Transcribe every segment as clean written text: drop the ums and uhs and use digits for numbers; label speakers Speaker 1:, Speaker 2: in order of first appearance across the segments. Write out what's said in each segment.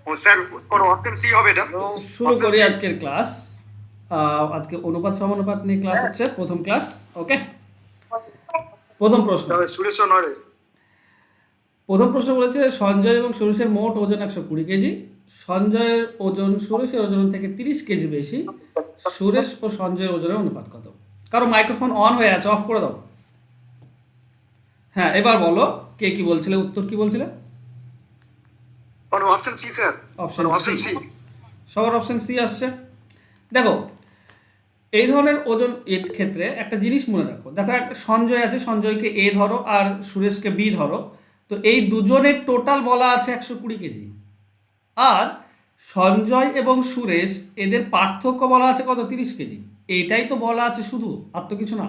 Speaker 1: ও sir, কোন option C হবে এটা?
Speaker 2: শুরু করি আজকের ক্লাস। আজকে অনুপাত সমানুপাত নিয়ে ক্লাস হচ্ছে, প্রথম ক্লাস। ওকে, প্রথম প্রশ্ন।
Speaker 1: তবে সুরেশ ও নরেশ।
Speaker 2: প্রথম প্রশ্ন বলেছে সঞ্জয় এবং সুরেশের মোট ওজন 120 কেজি। সঞ্জয়ের ওজন সুরেশের ওজন থেকে 30 কেজি বেশি। সুরেশ ও সঞ্জয়ের ওজনের অনুপাত কত? কারো মাইক্রোফোন অন হয়ে আছে, অফ করে দাও। হ্যাঁ, এবার বলো কে কি বলছিলে, উত্তর কি বলছিলে?
Speaker 1: কোন option C sir?
Speaker 2: Option C.
Speaker 1: C.
Speaker 2: সবার অপশন সি আসছে। দেখো, এই ধরনের ওজন এর ক্ষেত্রে একটা জিনিস মনে রাখো। দেখো, একটা সঞ্জয় আছে, সঞ্জয়কে এ ধরো আর সুরেশকে বি ধরো। তো এই দুজনের টোটাল বলা আছে 120 কেজি। আর সঞ্জয় এবং সুরেশ এদের পার্থক্য বলা আছে কত? 30 কেজি। এইটাই তো বলা আছে শুধু, আর তো কিছু না,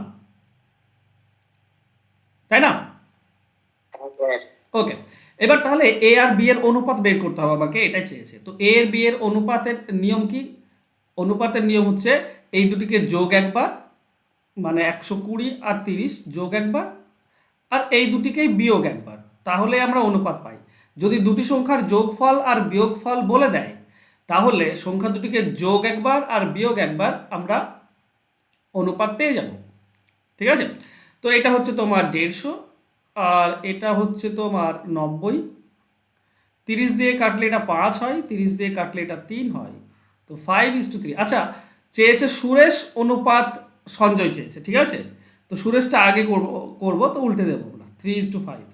Speaker 2: তাই না? ওকে, এবার তাহলে এ আর বি এর অনুপাত বের করতে হবে আমাকে, এটাই চেয়েছে। তো এ আর বি এর অনুপাতের নিয়ম কি? অনুপাতের নিয়ম হচ্ছে এই দুটিকে যোগ একবার, মানে 120 আর 30 যোগ একবার, আর এই দুটিকেই বিয়োগ একবার, তাহলে আমরা অনুপাত পাই। যদি দুটি সংখ্যার যোগফল আর বিয়োগফল বলে দেয়, তাহলে সংখ্যা দুটিকে যোগ একবার আর বিয়োগ একবার আমরা অনুপাত পেয়ে যাব। ঠিক আছে? তো এটা হচ্ছে তোমার 150, আর এটা হচ্ছে তোমার 90। 30 দিয়ে কাটলে এটা 5 হয়, 30 দিয়ে কাটলে এটা 3 হয়। তো 5:3। আচ্ছা, চেয়েছে সুরেশ অনুপাত সঞ্জয় চেয়েছে, ঠিক আছে? তো সুরেশটা আগে করব, তো উল্টে দেবো না, 3:5।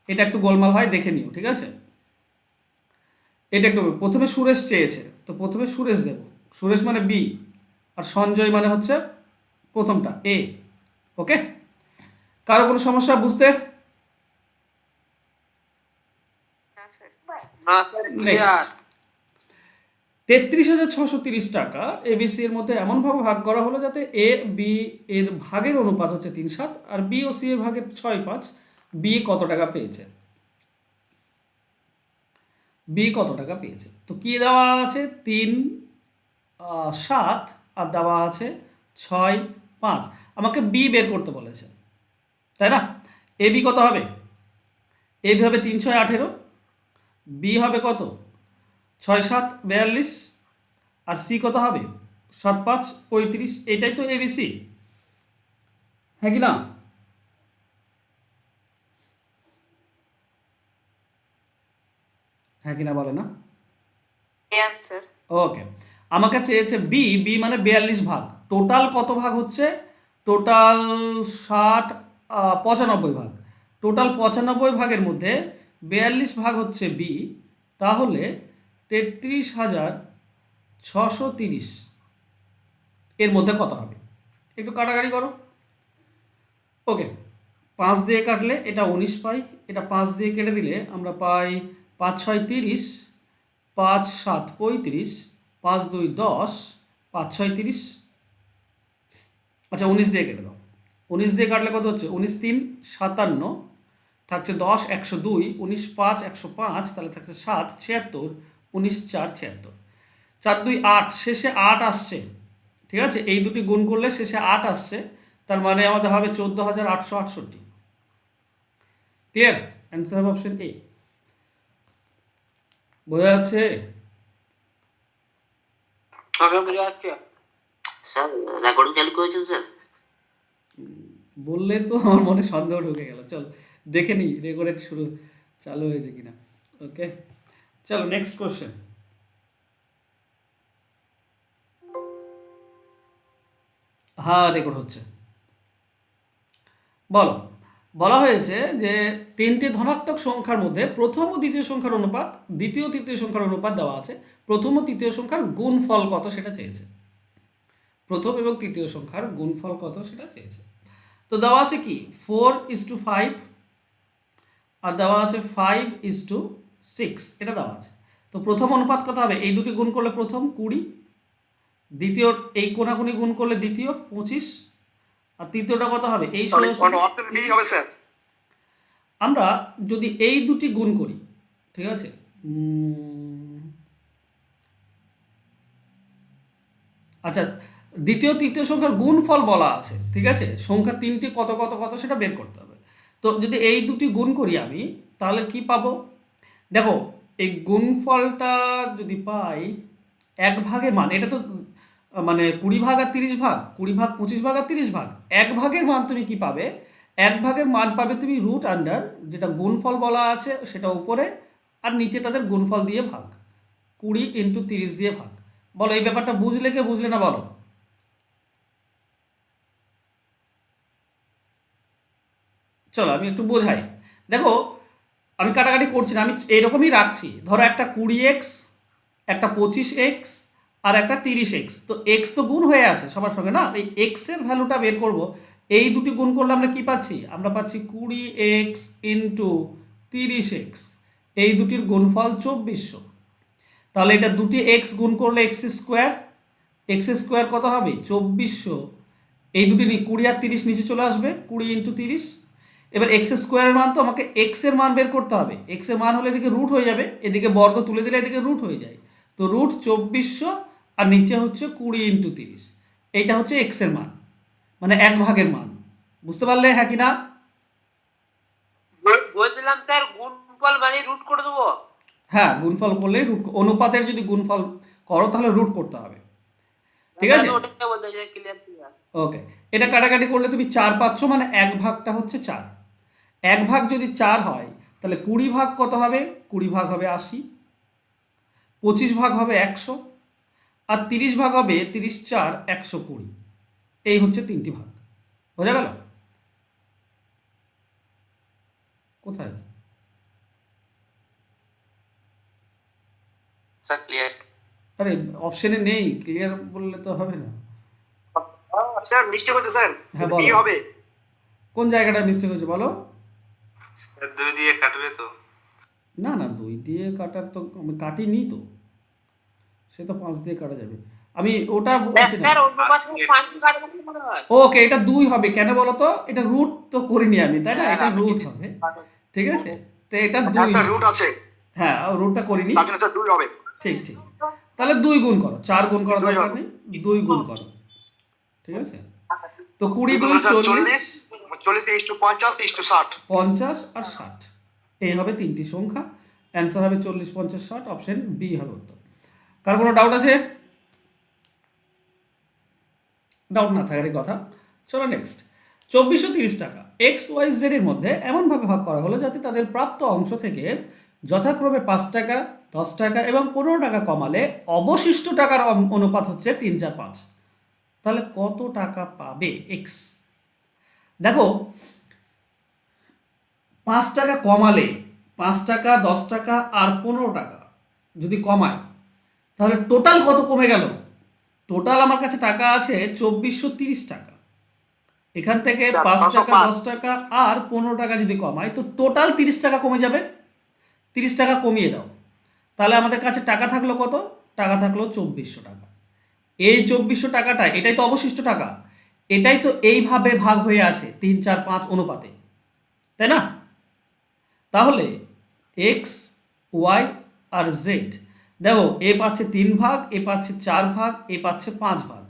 Speaker 2: এটা একটু গোলমাল হয়, দেখে নিও, ঠিক আছে? এটা একটু, প্রথমে সুরেশ চেয়েছে তো প্রথমে সুরেশ দেব। সুরেশ মানে বি, আর সঞ্জয় মানে হচ্ছে প্রথমটা এ। ওকে, কারো কোনো সমস্যা বুঝতে? নেক্সট, 33,630 টাকা এবিসি এর মধ্যে এমনভাবে ভাগ করা হলো যাতে এ বি এর ভাগের অনুপাত হচ্ছে 3:7 আর বি ও সি এর ভাগের 6:5। বি কত টাকা পেয়েছে? বি কত টাকা পেয়েছে? তো কি দেওয়া আছে? 3, 7, আর দেওয়া আছে 6, 5। আমাকে বি বের করতে বলেছে, তাই না? এ বি কত হবে? এ বি হবে 3, 6, 18। বি হবে কত? 6, 7, 42। আর সি কত হবে? 7, 5, 35। এটাই তো এবিসি, হ্যাঁ কি না? হ্যাঁ কি না বলে না? ওকে, আমাকে চেয়েছে বি। বি মানে 42 ভাগ। টোটাল কত ভাগ হচ্ছে? টোটাল 60, 95 ভাগ। টোটাল 95 ভাগের মধ্যে 42 ভাগ হচ্ছে বি। তাহলে 33,630 এর মধ্যে কত হবে? একটু কাটাকাটি করো। ওকে, 5 দিয়ে কাটলে এটা 19 পাই। এটা 5 দিয়ে কেটে দিলে আমরা পাই 5, 6, 30, 5, 7, 35, 5, 2, 10, 5, 6, 30। আচ্ছা, 19 দিয়ে কেটে দাও। 19 দিয়ে কাটলে কত হচ্ছে? 19, 3, 57, থাকছে 10, 102, 19, 5, 105, তাহলে থাকছে 7, 76, 19, 4, 76। 4, 2, 8, শেষে 8 আসছে, ঠিক আছে? এই দুটি গুণ করলে শেষে 8 আসছে, তার মানে আমাদের হবে 14,868। ক্লিয়ার? অ্যান্সার হবে অপশন এ। বোঝা যাচ্ছে?
Speaker 3: স্যার রেকর্ডিং চালু করেছেন স্যার?
Speaker 2: বললে তো আমার মনে সন্দেহ ঢুকে গেল। চল দেখে নিই রেকর্ডেড শুরু চালু হয়েছে কিনা। ওকে, চলো নেক্সট কোশ্চেন। হ্যাঁ, রেকর্ড হচ্ছে। বলো, বলা হয়েছে যে তিনটি ধনাত্মক সংখ্যার মধ্যে প্রথম ও দ্বিতীয় সংখ্যার অনুপাত, দ্বিতীয় তৃতীয় সংখ্যার অনুপাত দেওয়া আছে। প্রথম ও তৃতীয় সংখ্যার গুণফল কত সেটা চেয়েছে। প্রথম এবং তৃতীয় সংখ্যার গুণফল কত সেটা চেয়েছে। তো দেওয়া আছে কি 4:5, আর দেওয়া আছে 5:6, এটা দেওয়া আছে। তো প্রথম অনুপাত কত হবে? এই দুটি গুণ করলে প্রথম 20, দ্বিতীয় এই কোনাকুনি গুণ করলে দ্বিতীয় 25, আর তৃতীয়টা কত হবে? এই 16। আমরা যদি এই দুটি গুণ করি, ঠিক আছে, আচ্ছা, দ্বিতীয় তৃতীয় সংখ্যার গুণফল বলা আছে, ঠিক আছে? সংখ্যা তিনটি কত কত কত সেটা বের করতে হবে। তো যদি এই দুটি গুণ করি আমি, তাহলে কি পাবো? দেখো, এই গুণফলটা যদি পাই এক ভাগের মান, এটা তো মানে 20 ভাগ আর 30 ভাগ, 20 ভাগ 25 ভাগ আর 30 ভাগ, এক ভাগের মান তুমি কি পাবে? এক ভাগের মান পাবে তুমি রুট আন্ডার, যেটা গুণফল বলা আছে সেটা উপরে, আর নিচে তাদের গুণফল দিয়ে ভাগ, 20 × 30 দিয়ে ভাগ। বলো এই ব্যাপারটা বুঝলে কে বুঝলে না বলো? চলো আমি একটু বোঝাই। দেখো আমি কাটাকাটি করছি না, আমি এরকমই রাখছি। ধরো একটা 20x, একটা 25x, আর একটা 30x। তো এক্স তো গুণ হয়ে আছে সবার সঙ্গে না, এই এক্সের ভ্যালুটা বের করব। এই দুটি গুণ করলে আমরা কি পাচ্ছি? আমরা পাচ্ছি 20x × 30x, এই দুটির গুণফল 2400। তাহলে এটা দুটি এক্স গুণ করলে x², x² কত হবে? 2400। এই দুটি 20 আর 30 নিচে চলে আসবে, 20 × 30। এবার x² এর মান তো আমাকে x এর মান বের করতে হবে। x এর মান হলে এদিকে রুট হয়ে যাবে, এদিকে বর্গ তুলে দিলে এদিকে রুট হয়ে যায়। তো রুট 2400 আর নিচে হচ্ছে 20 × 30। এইটা হচ্ছে x এর মান, মানে এক ভাগের মান। বুঝতে পারলে হ্যাঁ কি না?
Speaker 4: বলছিলাম স্যার গুণফল মানে রুট করে দেবো।
Speaker 2: হ্যাঁ, গুণফল করলেই রুট, অনুপাতের যদি গুণফল করো তাহলে রুট করতে হবে। ঠিক আছে,
Speaker 4: ওটা বলতে চাই, ক্লিয়ার ক্লিয়ার।
Speaker 2: ওকে। এটা কাটাকাটি করলে তুমি 4 পাচ্ছ, মানে এক ভাগটা হচ্ছে 4। এক ভাগ যদি 4 হয় তাহলে 20 ভাগ কত হবে? 20 ভাগ হবে 80, 25 ভাগ হবে 100, আর 30 ভাগ হবে 30 × 4 120। এই হচ্ছে 3টি ভাগ। বোঝা গেল? কোথায়?
Speaker 3: Sir clear.
Speaker 2: আরে অপশনে নেই, ক্লিয়ার বললে তো হবে না।
Speaker 1: স্যার মিস্টেক হচ্ছে স্যার,
Speaker 2: হ্যাঁ,
Speaker 1: বি
Speaker 2: বলো।
Speaker 1: হবে।
Speaker 2: কোন জায়গাটা মিস্টেক হয়েছে বলো?
Speaker 5: 2 দিয়ে কাটবে তো?
Speaker 2: না না, 2 দিয়ে কাটার তো আমি কাটিনি তো, সে তো 5 দিয়ে কাটা যাবে। আমি ওটা বলছি না।
Speaker 4: স্যার অনুপাতে 5 কাটবে কি মনে হয়?
Speaker 2: ওকে, এটা 2 হবে কেন বলো তো? এটা রুট তো করিনি আমি, তাই না? এটা রুট হবে, ঠিক আছে? তো এটা 2।
Speaker 1: হ্যাঁ স্যার রুট আছে,
Speaker 2: হ্যাঁ, রুটটা করিনি।
Speaker 1: তার জন্য স্যার 2 হবে।
Speaker 2: ঠিক ঠিক। তাহলে 2 গুণ করো, 4 গুণ করার
Speaker 1: দুই
Speaker 2: দরকার
Speaker 1: হবে।
Speaker 2: নেই, 2 গুণ করো। ঠিক আছে? তো 20 2
Speaker 1: স্যার
Speaker 2: 40,
Speaker 1: 40 × 50 × 60।
Speaker 2: 50 আর 60, এই হবে 3টি সংখ্যা। অ্যান্সার হবে 40 50 60, অপশন বি হবে উত্তর। কার কোনো ডাউট আছে? ডাউট না থাকারই কথা। চলো নেক্সট। 2430 টাকা XYZ এর মধ্যে এমনভাবে ভাগ করা হলো যাতে তাদের প্রাপ্ত অংশ থেকে যথাক্রমে 5 টাকা, 10 টাকা এবং 15 টাকা কমালে অবশিষ্ট টাকার অনুপাত হচ্ছে 3/4/5। তাহলে কত টাকা পাবে এক্স? দেখো 5 টাকা কমালে, 5 টাকা, 10 টাকা আর 15 টাকা যদি কমায় তাহলে টোটাল কত কমে গেল? টোটাল আমার কাছে টাকা আছে 2430 টাকা। এখান থেকে 5 টাকা, 10 টাকা আর 15 টাকা যদি কমায় তো টোটাল 30 টাকা কমে যাবে। 30 টাকা কমিয়ে দাও, তাহলে আমাদের কাছে টাকা থাকলো কত? টাকা থাকলো 2400 টাকা। এই 2400 টাকাটা, এটাই তো অবশিষ্ট টাকা, এটাই তো এইভাবে ভাগ হয়ে আছে 3/4/5 অনুপাতে, তাই না? তাহলে এক্স, ওয়াই আর জেড, দেখো এ পাচ্ছে 3 ভাগ, এ পাচ্ছে 4 ভাগ, এ পাচ্ছে 5 ভাগ।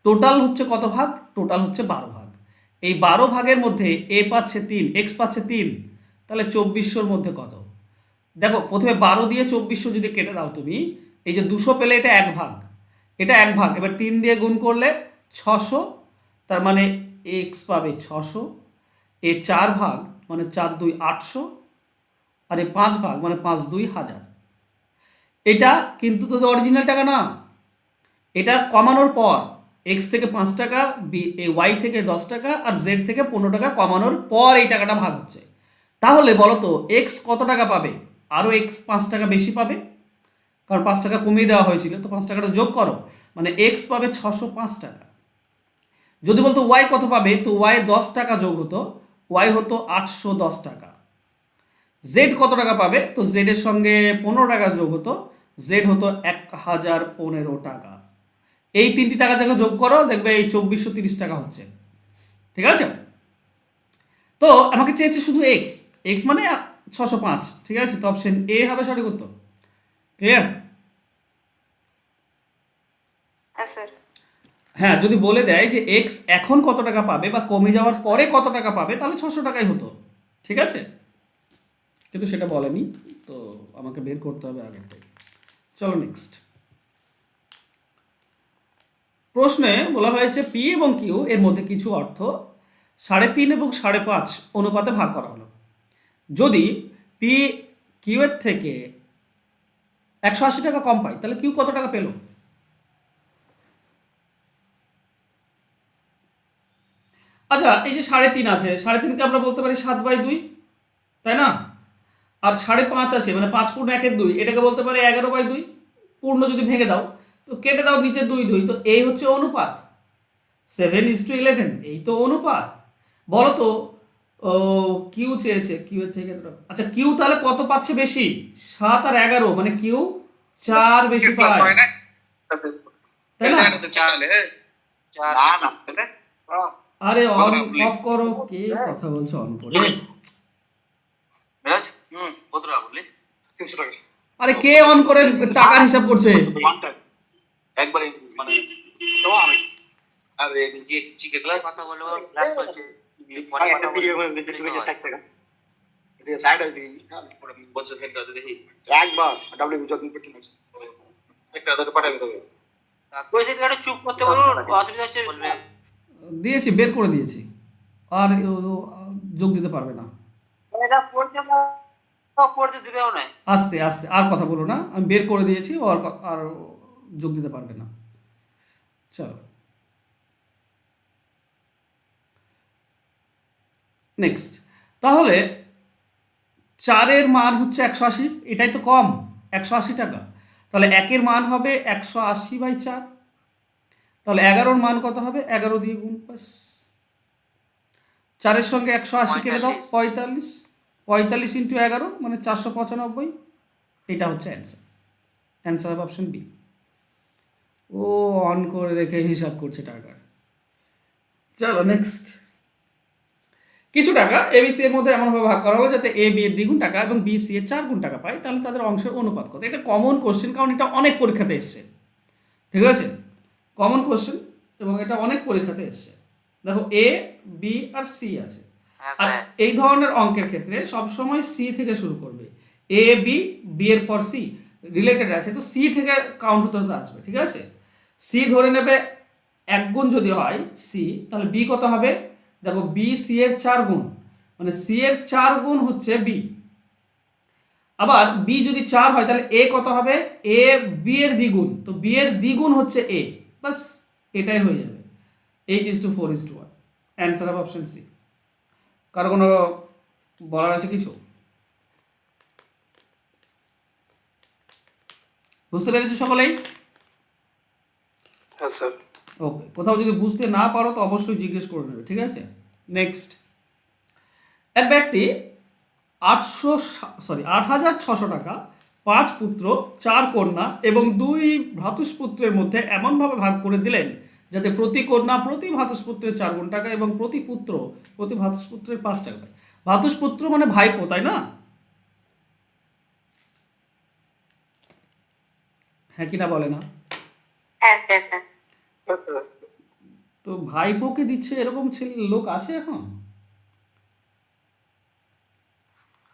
Speaker 2: টোটাল হচ্ছে কত ভাগ? টোটাল হচ্ছে 12 ভাগ। এই 12 ভাগের মধ্যে এ পাচ্ছে 3, এক্স পাচ্ছে 3, তাহলে 2400-র মধ্যে কত? দেখো প্রথমে 12 দিয়ে 2400 যদি কেটে দাও তুমি, এই যে 200 পেলে এটা 1 ভাগ, এটা 1 ভাগ। এবার 3 দিয়ে গুণ করলে 600, তার মানে এক্স পাবে 600। এ 4 ভাগ মানে 4 2 800, আর এ 5 ভাগ মানে 5 2 1000। এটা কিন্তু তো অরিজিনাল টাকা না, এটা কমানোর পর এক্স থেকে 5 টাকা, ওয়াই থেকে 10 টাকা আর জেড থেকে 15 টাকা কমানোর পর এই টাকাটা ভাগ হচ্ছে। তাহলে বলো তো এক্স কত টাকা পাবে? আরও এক্স 5 টাকা বেশি পাবে, কারণ 5 টাকা কমিয়ে দেওয়া হয়েছিল, তো 5 টাকাটা যোগ করো, মানে এক্স পাবে 605 টাকা। যদি বলতো ওয়াই কত পাবে, তো ওয়াই 10 টাকা যোগ হতো, ওয়াই হতো 810 টাকা। জেড কত টাকা পাবে? তো জেড এর সঙ্গে 15 টাকা যোগ হতো, জেড হতো 1015 টাকা। এই 3টি টাকা যখন যোগ করো দেখবে এই 2430 টাকা হচ্ছে। ঠিক আছে? তো আমাকে চেয়েছে শুধু এক্স, এক্স মানে 605। ঠিক আছে, তো অপশন এ হবে সঠিক উত্তর। ক্লিয়ার? হ্যাঁ, যদি বলে দেয় যে এক্স এখন কত টাকা পাবে বা কমে যাওয়ার পরে কত টাকা পাবে, তাহলে 600 টাকাই হতো। ঠিক আছে? কিন্তু সেটা বলেনি, তো আমাকে বের করতে হবে আগেরটাই। চলো নেক্সট প্রশ্নে বলা হয়েছে পি এবং কিউ এর মধ্যে কিছু অর্থ 3.5 এবং 5.5 অনুপাতে ভাগ করা হলো। যদি পি কিউ এর থেকে 180 টাকা কম পায় তাহলে কিউ কত টাকা পেল? আচ্ছা, এই যে 3.5 আছে, 3.5কে আমরা বলতে পারি 7/2, তাই না? আর 5.5 আছে, মানে 5 পূর্ণ 1/2, এটাকে বলতে পারি 11/2। পূর্ণ যদি ভেঙে দাও তো কেটে দাও নিচে 2, তো এই হচ্ছে অনুপাত 7:11, এই তো অনুপাত। বলো তো কিউ চেয়েছে, কিউ এর থেকে আচ্ছা কিউ তাহলে কত পাচ্ছে বেশি? 7 আর 11, মানে কিউ 4 বেশি পায়, তাই না? আরে অন অফ করো, কে কথা বলছো অন করে? আরে কে অন করে টাকার হিসাব করছে?
Speaker 1: একবারে মানে আরে যে চিকে ক্লাস
Speaker 4: কথা বলবো ক্লাস করছে
Speaker 1: একবার ডাব্লিউ যত্ন করতে হচ্ছে একটা ওদের পাঠাবে তবে
Speaker 4: কইছে যে চুপ করতে বলুন, অসুবিধা হচ্ছে বলবে।
Speaker 2: দিয়েছি, বের করে দিয়েছি, আর যোগ দিতে পারবে না।
Speaker 4: এটা পড়তে দিবেও না।
Speaker 2: আস্তে আস্তে, আর কথা বলো না, আমি বের করে দিয়েছি, ও আর যোগ দিতে পারবে না। চলো নেক্সট। তাহলে 4-এর মান হচ্ছে 180, এটাই তো কম, 180 টাকা। তাহলে 1-এর মান হবে 180/4। তাহলে 11-ওর মান কত হবে? 11 দিয়ে গুণ, বাস। 4-এর সঙ্গে 180 কেটে দাও, 45। 45 × 11 মানে 495। এটা হচ্ছে অ্যান্সার। অ্যান্সার হবে অপশন বি। ও অন করে রেখে হিসাব করছে টাকার। চলো নেক্সট। কিছু টাকা এবিসি এর মধ্যে এমনভাবে ভাগ করা হলো যাতে এ বি এর 2 গুণ টাকা এবং বি সি এর 4 গুণ টাকা পায়, তাহলে তাদের অংশের অনুপাত কত? এটা কমন কোশ্চেন, কারণ এটা অনেক পরীক্ষাতে এসছে, ঠিক আছে? কমন কোশ্চেন এবং এটা অনেক পরীক্ষাতে এসছে। দেখো এ বি আর সি আছে, আর এই ধরনের অঙ্কের ক্ষেত্রে সবসময় সি থেকে শুরু করবে। এ বি, বি এর পর সি রিলেটেড আছে, তো সি থেকে কাউন্ট হতে হতে আসবে, ঠিক আছে? সি ধরে নেবে 1 গুণ যদি হয় সি, তাহলে বি কত হবে? দেখো বি সি এর 4 গুণ, মানে সি এর 4 গুণ হচ্ছে বি। আবার বি যদি 4 হয় তাহলে এ কত হবে? এ বি এর দ্বিগুণ, তো বি এর দ্বিগুণ হচ্ছে এ, বাস এটাই হয়ে যাবে। 8:4:1, অ্যান্সার হবে অপশন সি। কারো কোনো বলার আছে কিছু? বুঝতে পেরেছি সকলেই?
Speaker 5: হ্যাঁ স্যার।
Speaker 2: ওকে, কোথাও যদি বুঝতে না পারো তো অবশ্যই জিজ্ঞেস করে নেবে, ঠিক আছে? নেক্সট। এক ব্যক্তি 8,600 টাকা 5 পুত্র 4 কন্যা এবং 2 ভ্রাতুষ্পুত্রের মধ্যে এমনভাবে ভাগ করে দিলেন যাতে প্রতি কন্যা প্রতি ভ্রাতুষ্পুত্রের 4 গুণ টাকা এবং প্রতি পুত্র প্রতি ভ্রাতুষ্পুত্রের 5 টাকা পায়। ভ্রাতুষ্পুত্র মানে ভাইপো, তাই না? হ্যাঁ কিনা বলে না? তো ভাইপোকে দিচ্ছে, এরকম ছেলে লোক আছে এখন?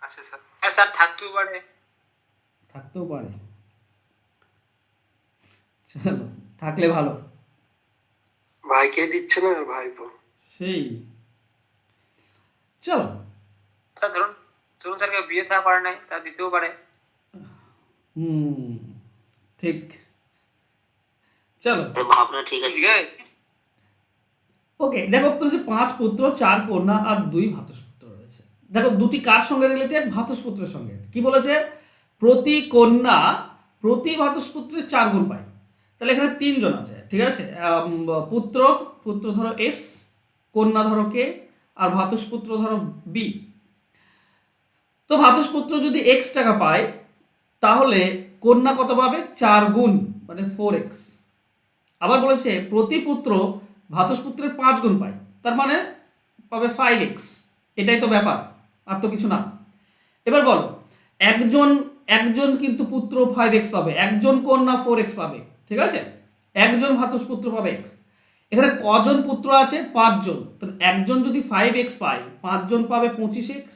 Speaker 5: আছে স্যার।
Speaker 4: হ্যাঁ স্যার, থাকতেও পারে।
Speaker 2: থাকতেও পারে। চলো, থাকলে ভালো।
Speaker 5: ভাইকে দিচ্ছে না ভাইপো।
Speaker 2: সেই চলো।
Speaker 4: স্যার ধরুন স্যারকে বিয়ে দেওয়া পারে নাই, তা দিতেও পারে।
Speaker 2: ঠিক। চলো
Speaker 3: ভাবনা ঠিক আছে।
Speaker 2: ওকে, দেখো 5 পুত্র 4 কন্যা আর 2 ভ্রাতুষ্পুত্র রয়েছে। দেখো দুটি কার সঙ্গে রিলেটেড? ভ্রাতুষ্পুত্রের সঙ্গে। কি বলেছে? প্রতি কন্যা প্রতি ভ্রাতুষ্পুত্রের 4 গুণ পায়। তাহলে এখানে 3 জন আছে, ঠিক আছে? পুত্র ধরো এস, কন্যা ধরো কে, আর ভ্রাতুষ্পুত্র ধরো বি। তো ভ্রাতুষ্পুত্র যদি এক্স টাকা পায় তাহলে কন্যা কত পাবে? 4 গুণ, মানে 4x। আবার বলেছে প্রতি পুত্র ভ্রাতুষ্পুত্রের 5 গুণ পায়, তার মানে পাবে 5x। এটাই তো ব্যাপার, আর তো কিছু না। এবার বলো, একজন কিন্তু পুত্র 5x পাবে, একজন কন্যা 4x পাবে, ঠিক আছে? একজন ভ্রাতুষ্পুত্র পাবে x। এখানে কজন পুত্র আছে? 5 জন। তাহলে একজন যদি 5x পায়, 5 জন পাবে 25x।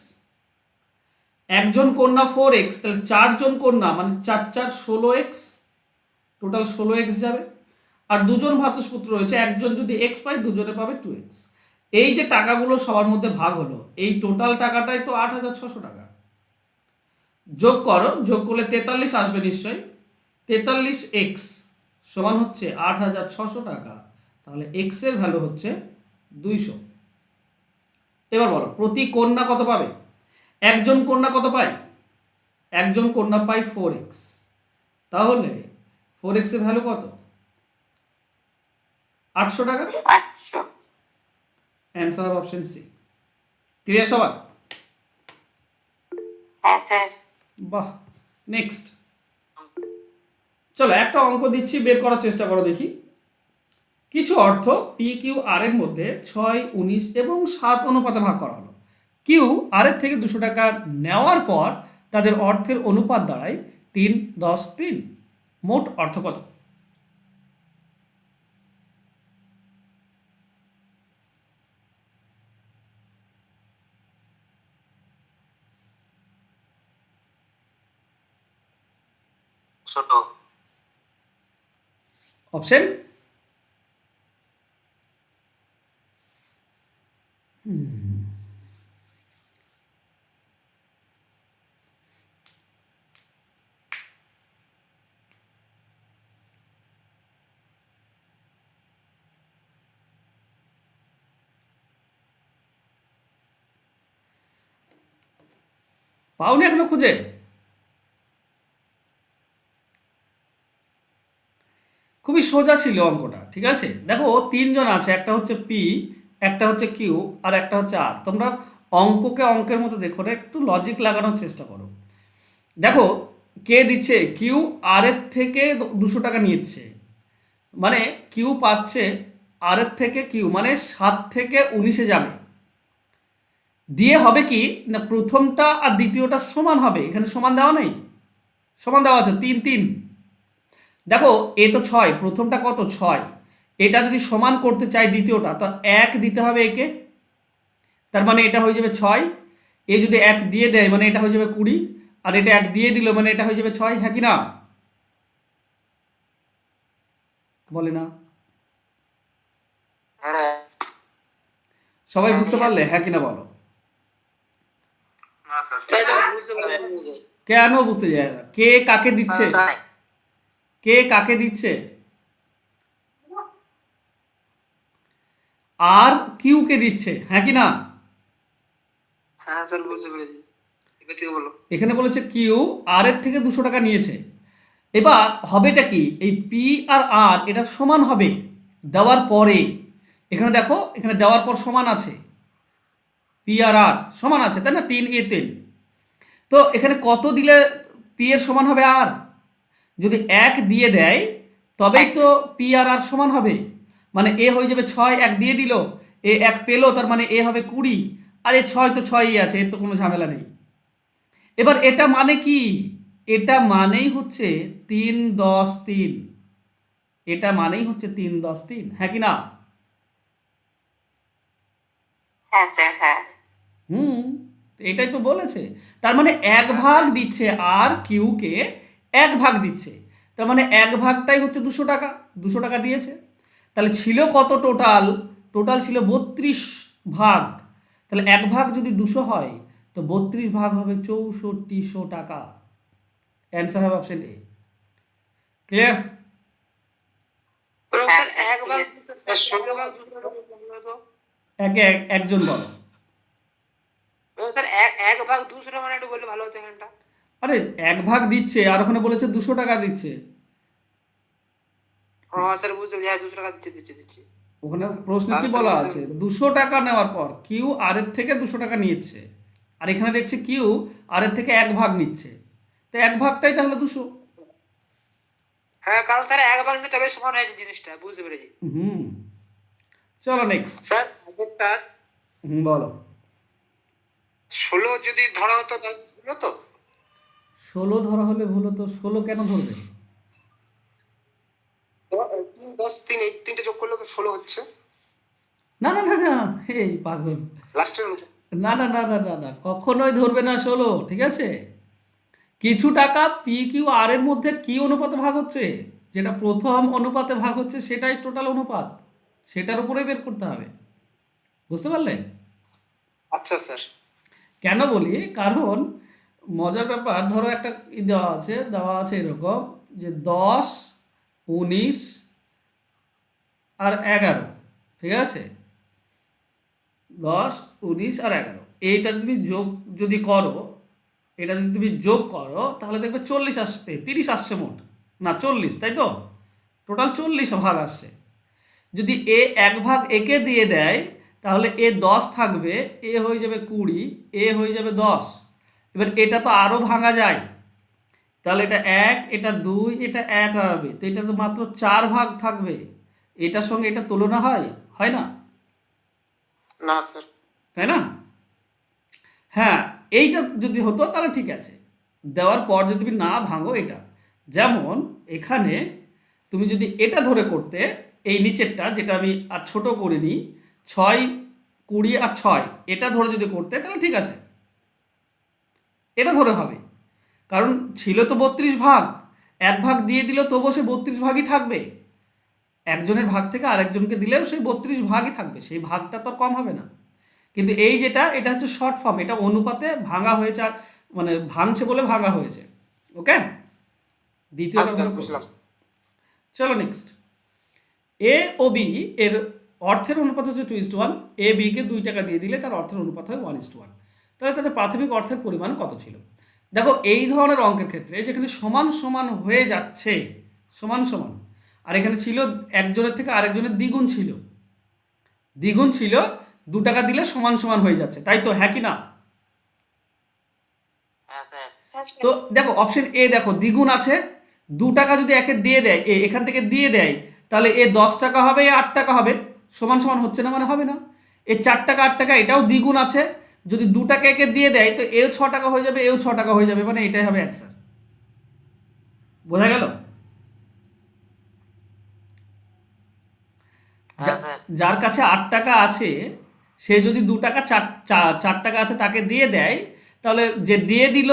Speaker 2: একজন কন্যা 4x, তাহলে 4জন কন্যা মানে 4 4 16x, টোটাল 16x যাবে। আর দুজন ভ্রাতুষ্পুত্র রয়েছে, একজন যদি x পায় দুজনে পাবে 2x। এই যে টাকাগুলো সবার মধ্যে ভাগ হলো, এই টোটাল টাকাটাই তো 8,600 টাকা। যোগ করো, যোগ করলে 43 আসবে নিশ্চয়ই। 43x সমান হচ্ছে 8,600 টাকা, তাহলে x এর ভ্যালু হচ্ছে 200। এবার বলো প্রতি কন্যা কত পাবে? একজন কন্যা কত পায়? একজন কন্যা পায় 4x, তাহলে 4x এর ভ্যালু কত? 800 টাকা। Answer of option C. Clear সবার?
Speaker 6: হ্যাঁ স্যার।
Speaker 2: বাহ, নেক্সট চলো একটা অঙ্ক দিচ্ছি, বের করার চেষ্টা করো দেখি। কিছু অর্থ পি কিউ আর এর মধ্যে 6, 19 এবং 7 অনুপাতে ভাগ করা হলো। কিউ আর এর থেকে 200 টাকা নেওয়ার পর তাদের অর্থের অনুপাত দাঁড়ায় 3, 10, 3। মোট অর্থ কত?
Speaker 4: ছোট।
Speaker 2: অপশন পাওনি এখনো খুঁজে? খুবই সোজা ছিল অঙ্কটা, ঠিক আছে। দেখো 3জন আছে, একটা হচ্ছে পি, একটা হচ্ছে কিউ, আর একটা হচ্ছে আর। তোমরা অঙ্ককে অঙ্কের মতো দেখো না, একটু লজিক লাগানোর চেষ্টা করো। দেখো কে দিচ্ছে, কিউ আর এর থেকে 200 টাকা নিচ্ছে, মানে কিউ পাচ্ছে আর এর থেকে, কিউ মানে 7 থেকে 19-এ যাবে। দিয়ে হবে কি না, প্রথমটা আর দ্বিতীয়টা সমান হবে। এখানে সমান দেওয়া নেই? সমান দেওয়া আছে 3, 3। দেখো এ তো 6, প্রথমটা কত 6, এটা যদি সমান করতে চাই দ্বিতীয়টা তো 1 দিতে হবে একে, তার মানে এটা হয়ে যাবে 6। এ যদি 1 দিয়ে দেয় মানে এটা হয়ে যাবে 20, আর এটা 1 দিয়ে দিল মানে এটা হয়ে যাবে 6, হ্যাঁ কি না? বলে না?
Speaker 4: হ্যাঁ
Speaker 2: সবাই বুঝতে পারলে হ্যাঁ কিনা বলো?
Speaker 5: না স্যার।
Speaker 4: সেটা বুঝতে পারছি।
Speaker 2: কেন বুঝতে যায় না? কে কাকে দিচ্ছে? কে কাকে দিচ্ছে? আর কিউ কে দিচ্ছে, হ্যাঁ কি না?
Speaker 5: হ্যাঁ স্যার বুঝতে পেরেছি, এবার থেকে বলো।
Speaker 2: এখানে বলেছে কিউ আর এর থেকে 200 টাকা নিয়েছে। এবার হবেটা কি, এই পি আর আর এটা সমান হবে দেওয়ার পরে। এখানে দেখো, এখানে দেওয়ার পর সমান আছে, পি আর আর সমান আছে তাই না, 3 এ 3। তো এখানে কত দিলে পি এর সমান হবে আর? যদি 1 দিয়ে দেয় তবেই তো পি আর আর সমান হবে। মানে এ হয়ে যাবে 6, 1 দিয়ে দিল, এ 1 পেলো, তার মানে এ হবে 20, আর এ 6 তো 6ই আছে, এর তো কোনো ঝামেলা নেই। এবার এটা মানে কি, এটা মানেই হচ্ছে 3, 10, 3। এটা মানেই হচ্ছে 3, 10, 3, হ্যাঁ কি না?
Speaker 6: হ্যাঁ স্যার। হ্যাঁ।
Speaker 2: হুম, এটাই তো বলেছে। তার মানে 1 ভাগ দিচ্ছে, আর কিউ কে 1 ভাগ দিচ্ছে, তার মানে 1 ভাগটাই হচ্ছে 200 টাকা। 200 টাকা দিয়েছে, তাহলে ছিল কত টোটাল? টোটাল ছিল 32 ভাগ। তাহলে 1 ভাগ যদি 200 হয় তো 32 ভাগ হবে 6400 টাকা। অ্যান্সার হবে অপশন এ। ক্লিয়ার?
Speaker 4: স্যার এক ভাগ
Speaker 5: স্যার, 16
Speaker 4: ভাগ
Speaker 2: একজন বলো।
Speaker 4: স্যার এক ভাগ 200 মানে একটু বললে ভালো হতো এখানটা।
Speaker 2: আরে 1 ভাগ দিচ্ছে আর ওখানে বলেছে 200 টাকা দিচ্ছে।
Speaker 4: হ্যাঁ স্যার বুঝতে পেরেছি, 200 টাকা দিচ্ছি।
Speaker 2: ওখানে প্রশ্ন কি
Speaker 5: তাহলে
Speaker 2: বলা
Speaker 5: স্যার
Speaker 2: আছে, 200 টাকা নেওয়ার পর কিউ আর এর থেকে 200 টাকা নিচ্ছে, আর এখানে দেখছি কিউ আর এর থেকে 1 ভাগ নিচ্ছে, তো 1 ভাগটাই তাহলে 200।
Speaker 4: হ্যাঁ কারণ স্যার এক ভাগ নিয়ে তবে সমান হয়েছে জিনিসটা, বুঝতে পেরেছি।
Speaker 2: হুম, চলো নেক্সট।
Speaker 5: স্যার আগেরটা
Speaker 2: বলো।
Speaker 5: 16 যদি ধরা হতো তাহলে হলো তো?
Speaker 2: 16 ধরা হলে ভুল হতো, 16 কেন ধরবে?
Speaker 5: 3, 10, 3 এই তিনটে যোগ করলে তো 16 হচ্ছে
Speaker 2: না না না না, এই পাগল,
Speaker 5: লাস্টের মতো।
Speaker 2: না না না না না না, কখনোই ধরবে না 16, ঠিক আছে? কিছু টাকা পি কিউ আর এর মধ্যে কি অনুপাতে ভাগ হচ্ছে, যেটা প্রথম অনুপাতে ভাগ হচ্ছে সেটাই টোটাল অনুপাত, সেটার উপরে বের করতে হবে। বুঝতে পারলে?
Speaker 5: আচ্ছা স্যার।
Speaker 2: কেন বলি, কারণ মজার ব্যাপার, ধরো একটা দেওয়া আছে এরকম যে 10, 19 আর 11, ঠিক আছে? 10, 19 আর 11, এইটা তুমি যোগ যদি করো, এটা যদি তুমি যোগ করো তাহলে দেখবে 40 আসছে, 30 আসছে মোট, না 40, তাই তো? টোটাল 40 ভাগ আসছে। যদি এ এক ভাগ একে দিয়ে দেয় তাহলে এ 10 থাকবে, এ হয়ে যাবে 20, এ হয়ে যাবে 10। এবার এটা তো আরও ভাঙা যায়, তাহলে এটা 1, এটা 2, এটা 1 হবে, তো এটা তো মাত্র 4 ভাগ থাকবে। এটার সঙ্গে এটা তুলনা হয়, হয় না?
Speaker 5: না স্যার।
Speaker 2: তাই না? হ্যাঁ, এইটা যদি হতো তাহলে ঠিক আছে, দেওয়ার পর যদি তুমি না ভাঙো এটা, যেমন এখানে তুমি যদি এটা ধরে করতে, এই নিচেরটা যেটা আমি আর ছোট করিনি, 6, 20 আর 6, এটা ধরে যদি করতে তাহলে ঠিক আছে, এটা ধরে হবে। কারণ ছিল তো 32 ভাগ, এক ভাগ দিয়ে দিলেও তবুও সে 32 ভাগই থাকবে, একজনের ভাগ থেকে আরেকজনকে দিলেও সেই 32 ভাগই থাকবে, সেই ভাগটা তো আর কম হবে না। কিন্তু এই যেটা, এটা হচ্ছে শর্ট ফর্ম, এটা অনুপাতে ভাঙা হয়েছে, আর মানে ভাঙছে বলে ভাঙা হয়েছে। ওকে, দ্বিতীয়টা
Speaker 5: আচ্ছা
Speaker 2: ধরো
Speaker 5: স্যার,
Speaker 2: করো।
Speaker 5: বুঝলাম।
Speaker 2: চলো নেক্সট। এ ও বি এর অর্থের অনুপাত হচ্ছে 2:1, এ বিকে 2 টাকা দিয়ে দিলে তার অর্থের অনুপাত হয় 1:1। তাহলে তাদের প্রাথমিক অর্থের পরিমাণ কত ছিল? দেখো, এই ধরনের অঙ্কের ক্ষেত্রে যেখানে সমান সমান হয়ে যাচ্ছে, সমান সমান, আর এখানে ছিল একজনের থেকে আরেকজনের দ্বিগুণ ছিল, দ্বিগুণ ছিল, 2 টাকা দিলে সমান সমান হয়ে যাচ্ছে, তাই তো? হ্যাঁ কি না?
Speaker 3: হ্যাঁ স্যার।
Speaker 6: হ্যাঁ
Speaker 2: তো
Speaker 6: স্যার।
Speaker 2: দেখো অপশন এ, দেখো দ্বিগুণ আছে, 2 টাকা যদি একে দিয়ে দেয়, এখান থেকে দিয়ে দেয়, তাহলে এ 10 টাকা হবে, এ 8 টাকা হবে, সমান সমান হচ্ছে না মানে হবে না। এ 4 টাকা 8 টাকা, এটাও দ্বিগুণ আছে, যদি 2 টাকা একে দিয়ে দেয় তো এও 6 টাকা হয়ে যাবে, এও 6 টাকা হয়ে যাবে, মানে এটাই হবে অ্যান্সার। বোঝা গেল?
Speaker 3: হ্যাঁ স্যার।
Speaker 2: যার কাছে 8 টাকা আছে, সে যদি 2 টাকা 4 টাকা আছে তাকে দিয়ে দেয়, তাহলে যে দিয়ে দিল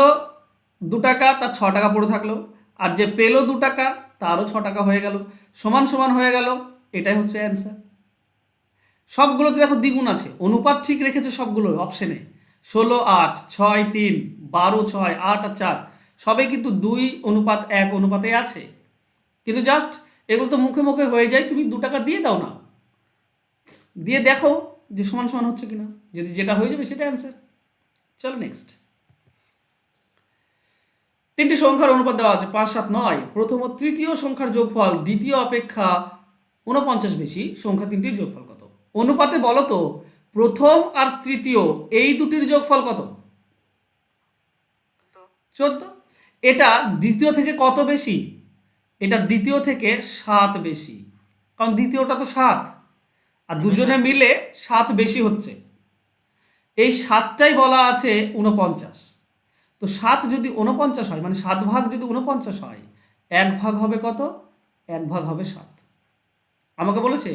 Speaker 2: 2 টাকা তার 6 টাকা পড়ে থাকলো, আর যে পেলো 2 টাকা তারও 6 টাকা হয়ে গেল, সমান সমান হয়ে গেল, এটাই হচ্ছে অ্যান্সার। সবগুলোতে দেখো দ্বিগুণ আছে, অনুপাত ঠিক রেখেছে সবগুলো অপশনে, 16, 8, 6, 3, 12, 6, 8 আর 4, সবে কিন্তু 2:1 অনুপাতে আছে। কিন্তু জাস্ট এগুলো তো মুখে মুখে হয়ে যায়, তুমি 2 টাকা দিয়ে দাও না, দিয়ে দেখো যে সমান সমান হচ্ছে কিনা, যদি যেটা হয়ে যাবে সেটা অ্যান্সার। চলো নেক্সট। 3টি সংখ্যার অনুপাত দেওয়া আছে 5, 7, 9, প্রথম ও তৃতীয় সংখ্যার যোগফল দ্বিতীয় অপেক্ষা 49 বেশি, সংখ্যা 3টির যোগফল কত? অনুপাতে বলো তো, প্রথম আর তৃতীয় এই দুটির যোগফল কত? 14। এটা দ্বিতীয় থেকে কত বেশি? এটা দ্বিতীয় থেকে 7 বেশি, কারণ দ্বিতীয়টা তো 7, আর দুজনে মিলে 7 বেশি হচ্ছে, এই 7টাই বলা আছে 49। তো 7 যদি 49 হয়, মানে 7 ভাগ যদি 49 হয়, 1 ভাগ হবে কত? 1 ভাগ হবে 7। আমাকে বলেছে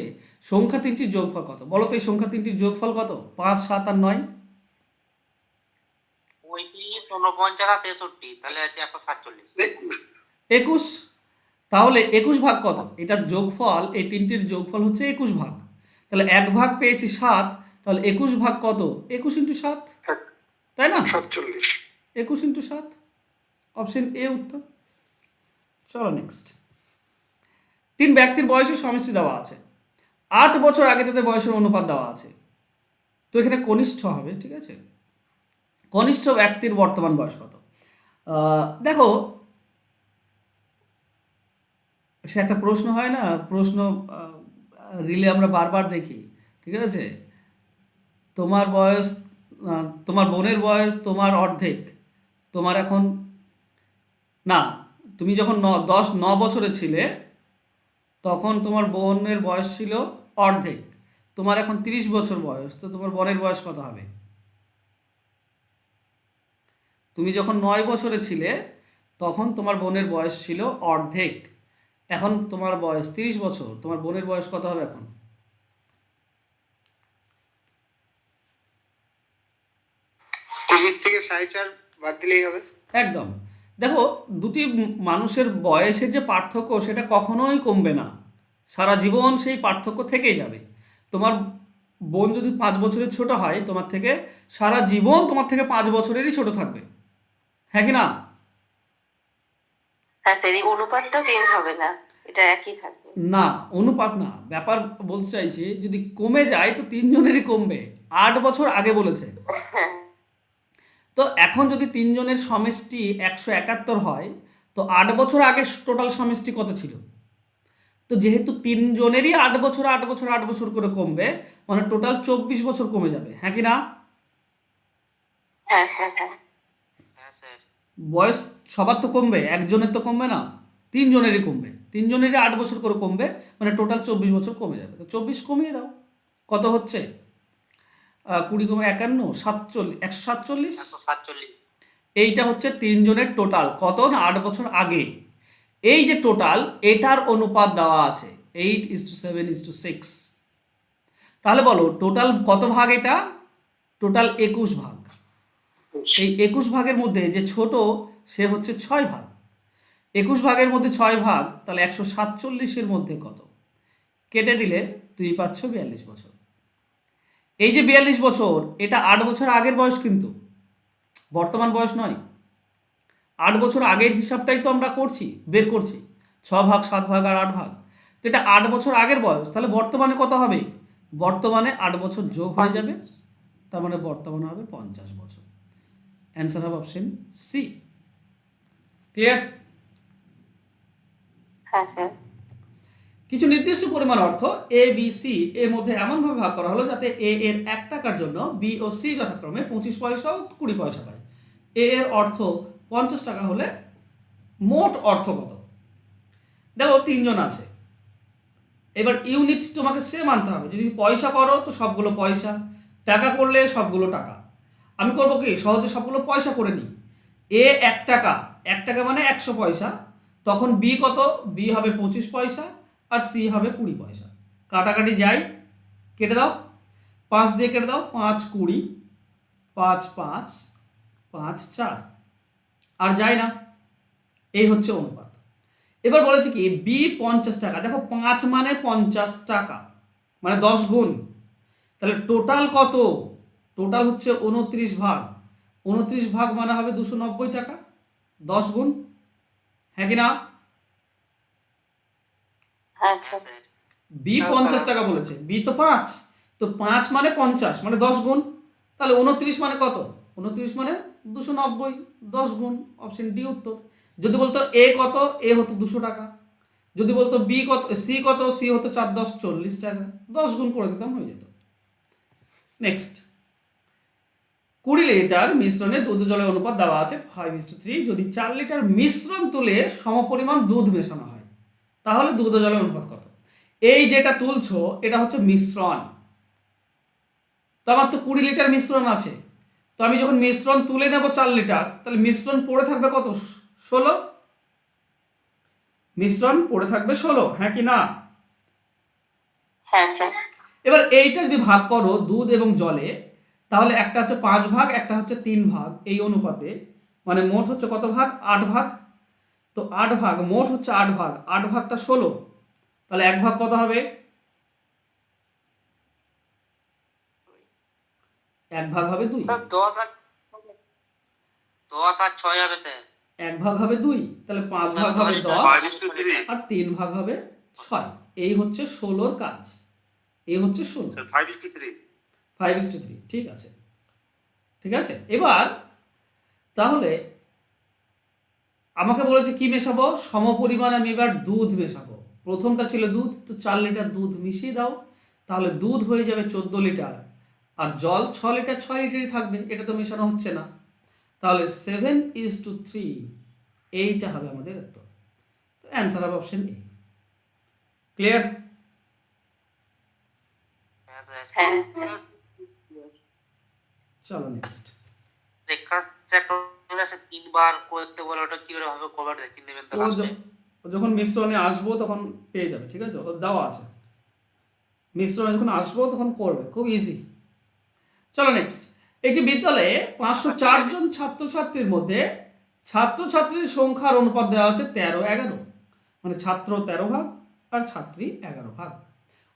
Speaker 2: সংখ্যা 3টির যোগফল কত, বলো তো এই সংখ্যা 3টির যোগফল কত? 5, 7 আর 9।
Speaker 3: 35, 49 আর 63, তাহলে আছে 147।
Speaker 2: 21। তাহলে 21 ভাগ কত? এটার যোগফল, এই 3টির যোগফল হচ্ছে 21 ভাগ। তাহলে 1 ভাগ পেয়েছি 7, তাহলে 21 ভাগ কত? 21 × 7, তাই না?
Speaker 5: 47।
Speaker 2: 21 × 7, অপশন এ উত্তর। চলো নেক্সট। 3 ব্যক্তির বয়সের সমষ্টি দেওয়া আছে, 8 বছর আগে তাদের বয়সের অনুপাত দেওয়া আছে, তো এখানে কনিষ্ঠ হবে, ঠিক আছে? কনিষ্ঠ ব্যক্তির বর্তমান বয়স কত? দেখো, সে একটা প্রশ্ন হয় না, প্রশ্ন রিলে আমরা বারবার দেখি, ঠিক আছে? তোমার বয়স, তোমার বোনের বয়স তোমার অর্ধেক, তোমার এখন, না, তুমি যখন 9 বছরে ছিলে তখন তোমার বোনের বয়স ছিল অর্ধেক, তোমার এখন 30 বছর বয়স, তো তোমার বোনের বয়স কত হবে? তুমি যখন 9 বছরে ছিলে তখন তোমার বোনের বয়স ছিল অর্ধেক, এখন তোমার বয়স 30 বছর, তোমার বোনের বয়স কত হবে এখন?
Speaker 4: 4.5 বাদ দিলেই হবে।
Speaker 2: একদম। দেখো, দুটি মানুষের বয়সের যে পার্থক্য সেটা কখনোই কমবে না, সারা জীবন সেই পার্থক্য থেকেই যাবে। তোমার বোন যদি 5 বছরের ছোট হয় তোমার থেকে, সারা জীবন তোমার থেকে 5 বছরেরই ছোট থাকবে, হ্যাঁ কি না?
Speaker 6: হ্যাঁ স্যার, এই অনুপাতটাও চেঞ্জ হবে না, এটা একই থাকবে।
Speaker 2: না, অনুপাত না, ব্যাপার বলতে চাইছি যদি কমে যায় তো তিনজনেরই কমবে। 8 বছর আগে বলেছে,
Speaker 6: হ্যাঁ
Speaker 2: তো এখন যদি তিনজনের সমষ্টি 171 হয় তো 8 বছর আগে টোটাল সমষ্টি কত ছিল? তো যেহেতু তিনজনেরই 8 বছর 8 বছর 8 বছর করে কমবে, মানে টোটাল 24 বছর কমে যাবে, হ্যাঁ কি না?
Speaker 6: হ্যাঁ স্যার হ্যাঁ।
Speaker 3: হ্যাঁ স্যার।
Speaker 2: বয়স সবার তো কমবে, একজনের তো কমবে না, তিনজনেরই কমবে, তিনজনেরই 8 বছর করে কমবে, মানে টোটাল 24 বছর কমে যাবে। তো 24 কমিয়ে দাও, কত হচ্ছে? 20 কমে 51, 47, 147।
Speaker 3: 147।
Speaker 2: এইটা হচ্ছে তিনজনের টোটাল, কত না 8 বছর আগে। এই যে টোটাল, এটার অনুপাত দেওয়া আছে 8:7:6। তাহলে বলো টোটাল কত ভাগ? এটা টোটাল 21 ভাগ। এই 21 ভাগের মধ্যে যে ছোট সে হচ্ছে 6 ভাগ। 21 ভাগের মধ্যে 6 ভাগ, তাহলে 147-এর মধ্যে কত? কেটে দিলে তুই পাচ্ছ 42 বছর। এই যে 42 বছর, এটা 8 বছর আগের বয়স, কিন্তু বর্তমান বয়স নয়। 8 বছর আগের হিসাবটাই তো আমরা করছি, বের করছি, 6 ভাগ 7 ভাগ আর 8 ভাগ। তো এটা 8 বছর আগের বয়স, তাহলে বর্তমানে কত হবে? বর্তমানে 8 বছর যোগ হয়ে যাবে, তার মানে বর্তমানে হবে 50 বছর। অ্যান্সার হবে অপশন সি। ক্লিয়ার?
Speaker 6: হ্যাঁ স্যার।
Speaker 2: কিছু নির্দিষ্ট পরিমাণ অর্থ এ বি সি এর মধ্যে এমনভাবে ভাগ করা হলো যাতে এ এর 1 টাকার জন্য বি ও সি যথাক্রমে 25 পয়সা ও 20 পয়সা পায়। এ এর অর্থ 50 টাকা হলে মোট অর্থ কত? দেখো, তিনজন আছে, এবার ইউনিট তোমাকে সেম আনতে হবে। যদি পয়সা করো তো সবগুলো পয়সা, টাকা করলে সবগুলো টাকা। আমি করবো কি, সহজে সবগুলো পয়সা করে নিই। এ 1 টাকা, 1 টাকা মানে 100 পয়সা, তখন বি কত? বি হবে 25 পয়সা আর সি হবে 20 পয়সা। কাটাকাটি যাই, কেটে দাও, 5 দিয়ে কেটে দাও, 5 20, 5 5 5 4, আর যায় না। এই হচ্ছে অনুপাত। এবার বলেছে কি বি 50 টাকা, দেখো 5 মানে 50 টাকা, মানে 10 গুণ। তাহলে টোটাল কত? টোটাল হচ্ছে 29 ভাগ। 29 ভাগ মানে হবে 290 টাকা, 10 গুণ, হ্যাঁ কি না?
Speaker 6: হ্যাঁ
Speaker 3: হ্যাঁ
Speaker 6: স্যার।
Speaker 3: স্যার।
Speaker 2: বি 50 টাকা বলেছে, বি তো 5, তো 5 মানে 50 মানে 10 গুণ। তাহলে 29 মানে কত? 29 মানে 290, 10 গুণ, অপশন ডি উত্তর। যদি বলতো এ কত, এ হতো 200 টাকা। যদি বলতো বি কত, সি কত, সি হতো 4 10 40 টাকা, 10 গুণ করে দিতাম, হয়ে যেত। নেক্সট, 20 লিটার মিশ্রণে দুধ জলের অনুপাত দেওয়া আছে 5:3। যদি 4 লিটার মিশ্রণ তুলে সমপরিমাণ দুধ মেশানো হয় তাহলে দুধ ও জলের অনুপাত কত? এই যেটা তুলছো এটা হচ্ছে মিশ্রণ, তো আমার তো 20 লিটার মিশ্রণ আছে, তো আমি যখন মিশ্রণ তুলে নেব 4 লিটার, তাহলে মিশ্রণ পড়ে থাকবে কত? 16। মিশ্রণ পড়ে থাকবে 16, হ্যাঁ কি না?
Speaker 6: হ্যাঁ স্যার।
Speaker 2: এবার এইটা যদি ভাগ করো দুধ এবং জলে, তাহলে একটা হচ্ছে 5 ভাগ, একটা হচ্ছে 3 ভাগ, এই অনুপাতে মানে মোট হচ্ছে কত ভাগ? 8 ভাগ। তো 8 ভাগ, মোট হচ্ছে 8 ভাগ, 8 ভাগটা 16, তাহলে 1 ভাগ কত হবে? 1 ভাগ হবে 2,
Speaker 4: স্যার 10 আর
Speaker 3: 10 আর 6 হবে স্যার।
Speaker 2: 1 ভাগ হবে 2, তাহলে 5 ভাগ হবে 10
Speaker 1: 5:3
Speaker 2: আর 3 ভাগ হবে 6। এই হচ্ছে 16-র কাজ, এই হচ্ছে 16।
Speaker 1: স্যার 5:3।
Speaker 2: 5:3, ঠিক আছে, ঠিক আছে। এবার তাহলে আমাকে বলেছে কি মেশাবো? সমপরিমাণ আমি এবার দুধ মেশাবো। প্রথমটা ছিল দুধ, তো 4 লিটার দুধ মিশিয়ে দাও, তাহলে দুধ হয়ে যাবে 14 লিটার, আর জল 6 লিটার, 6 লিটারই থাকবে, এটা তো মেশানো হচ্ছে না। তাহলে 7:3, এইটা হবে আমাদের উত্তর। তো অ্যান্সার হবে অপশন এ। ক্লিয়ার?
Speaker 3: হ্যাঁ স্যার।
Speaker 6: হ্যাঁ
Speaker 2: চলো নেক্সট।
Speaker 3: রেখাটা ক্লাসে 3 বার করতে বলে ওটা কি করে হবে কভার দেখে নেবেন তো
Speaker 2: ও
Speaker 3: লাস্টে।
Speaker 2: যখন মিশ্রণে আসবো তখন পেয়ে যাবে, ঠিক আছে, ও দেওয়া আছে। মিশ্রণে যখন আসবো তখন করবে, খুব ইজি। চলো নেক্সট। একটি বিদ্যালয়ে 504 জন ছাত্রছাত্রীর মধ্যে ছাত্রছাত্রীর সংখ্যার অনুপাত দেওয়া আছে 13-11, মানে ছাত্র 13 ভাগ আর ছাত্রী 11 ভাগ।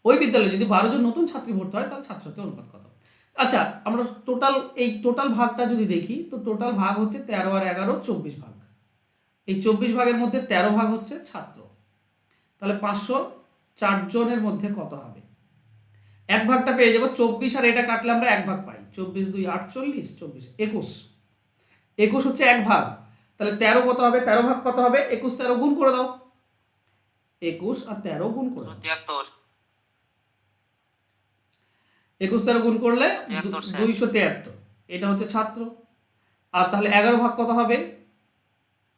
Speaker 2: ওই বিদ্যালয়ে যদি 12 জন নতুন ছাত্রী ভর্তি হয় তাহলে ছাত্রছাত্রীর অনুপাত কত? আচ্ছা, আমরা টোটাল ভাগটা যদি দেখি তো টোটাল ভাগ হচ্ছে 13 আর 11 24 ভাগ। এই 24 ভাগের মধ্যে 13 ভাগ হচ্ছে ছাত্র, তাহলে 504 জনের মধ্যে কত হবে? এক ভাগটা পেয়ে যাবো 24, আর এটা কাটলে আমরা এক ভাগ পাই। 24 2 48, 24 21, 21 হচ্ছে এক ভাগ। তাহলে 13 কত হবে? 13 ভাগ কত হবে? 21 13 গুণ করে দাও, 21 আর 13 গুণ করে দাও।
Speaker 3: 73
Speaker 2: 21 13 গুণ করলে
Speaker 3: 73 স্যার।
Speaker 2: 273, এটা হচ্ছে ছাত্র। আর তাহলে 11 ভাগ কত হবে?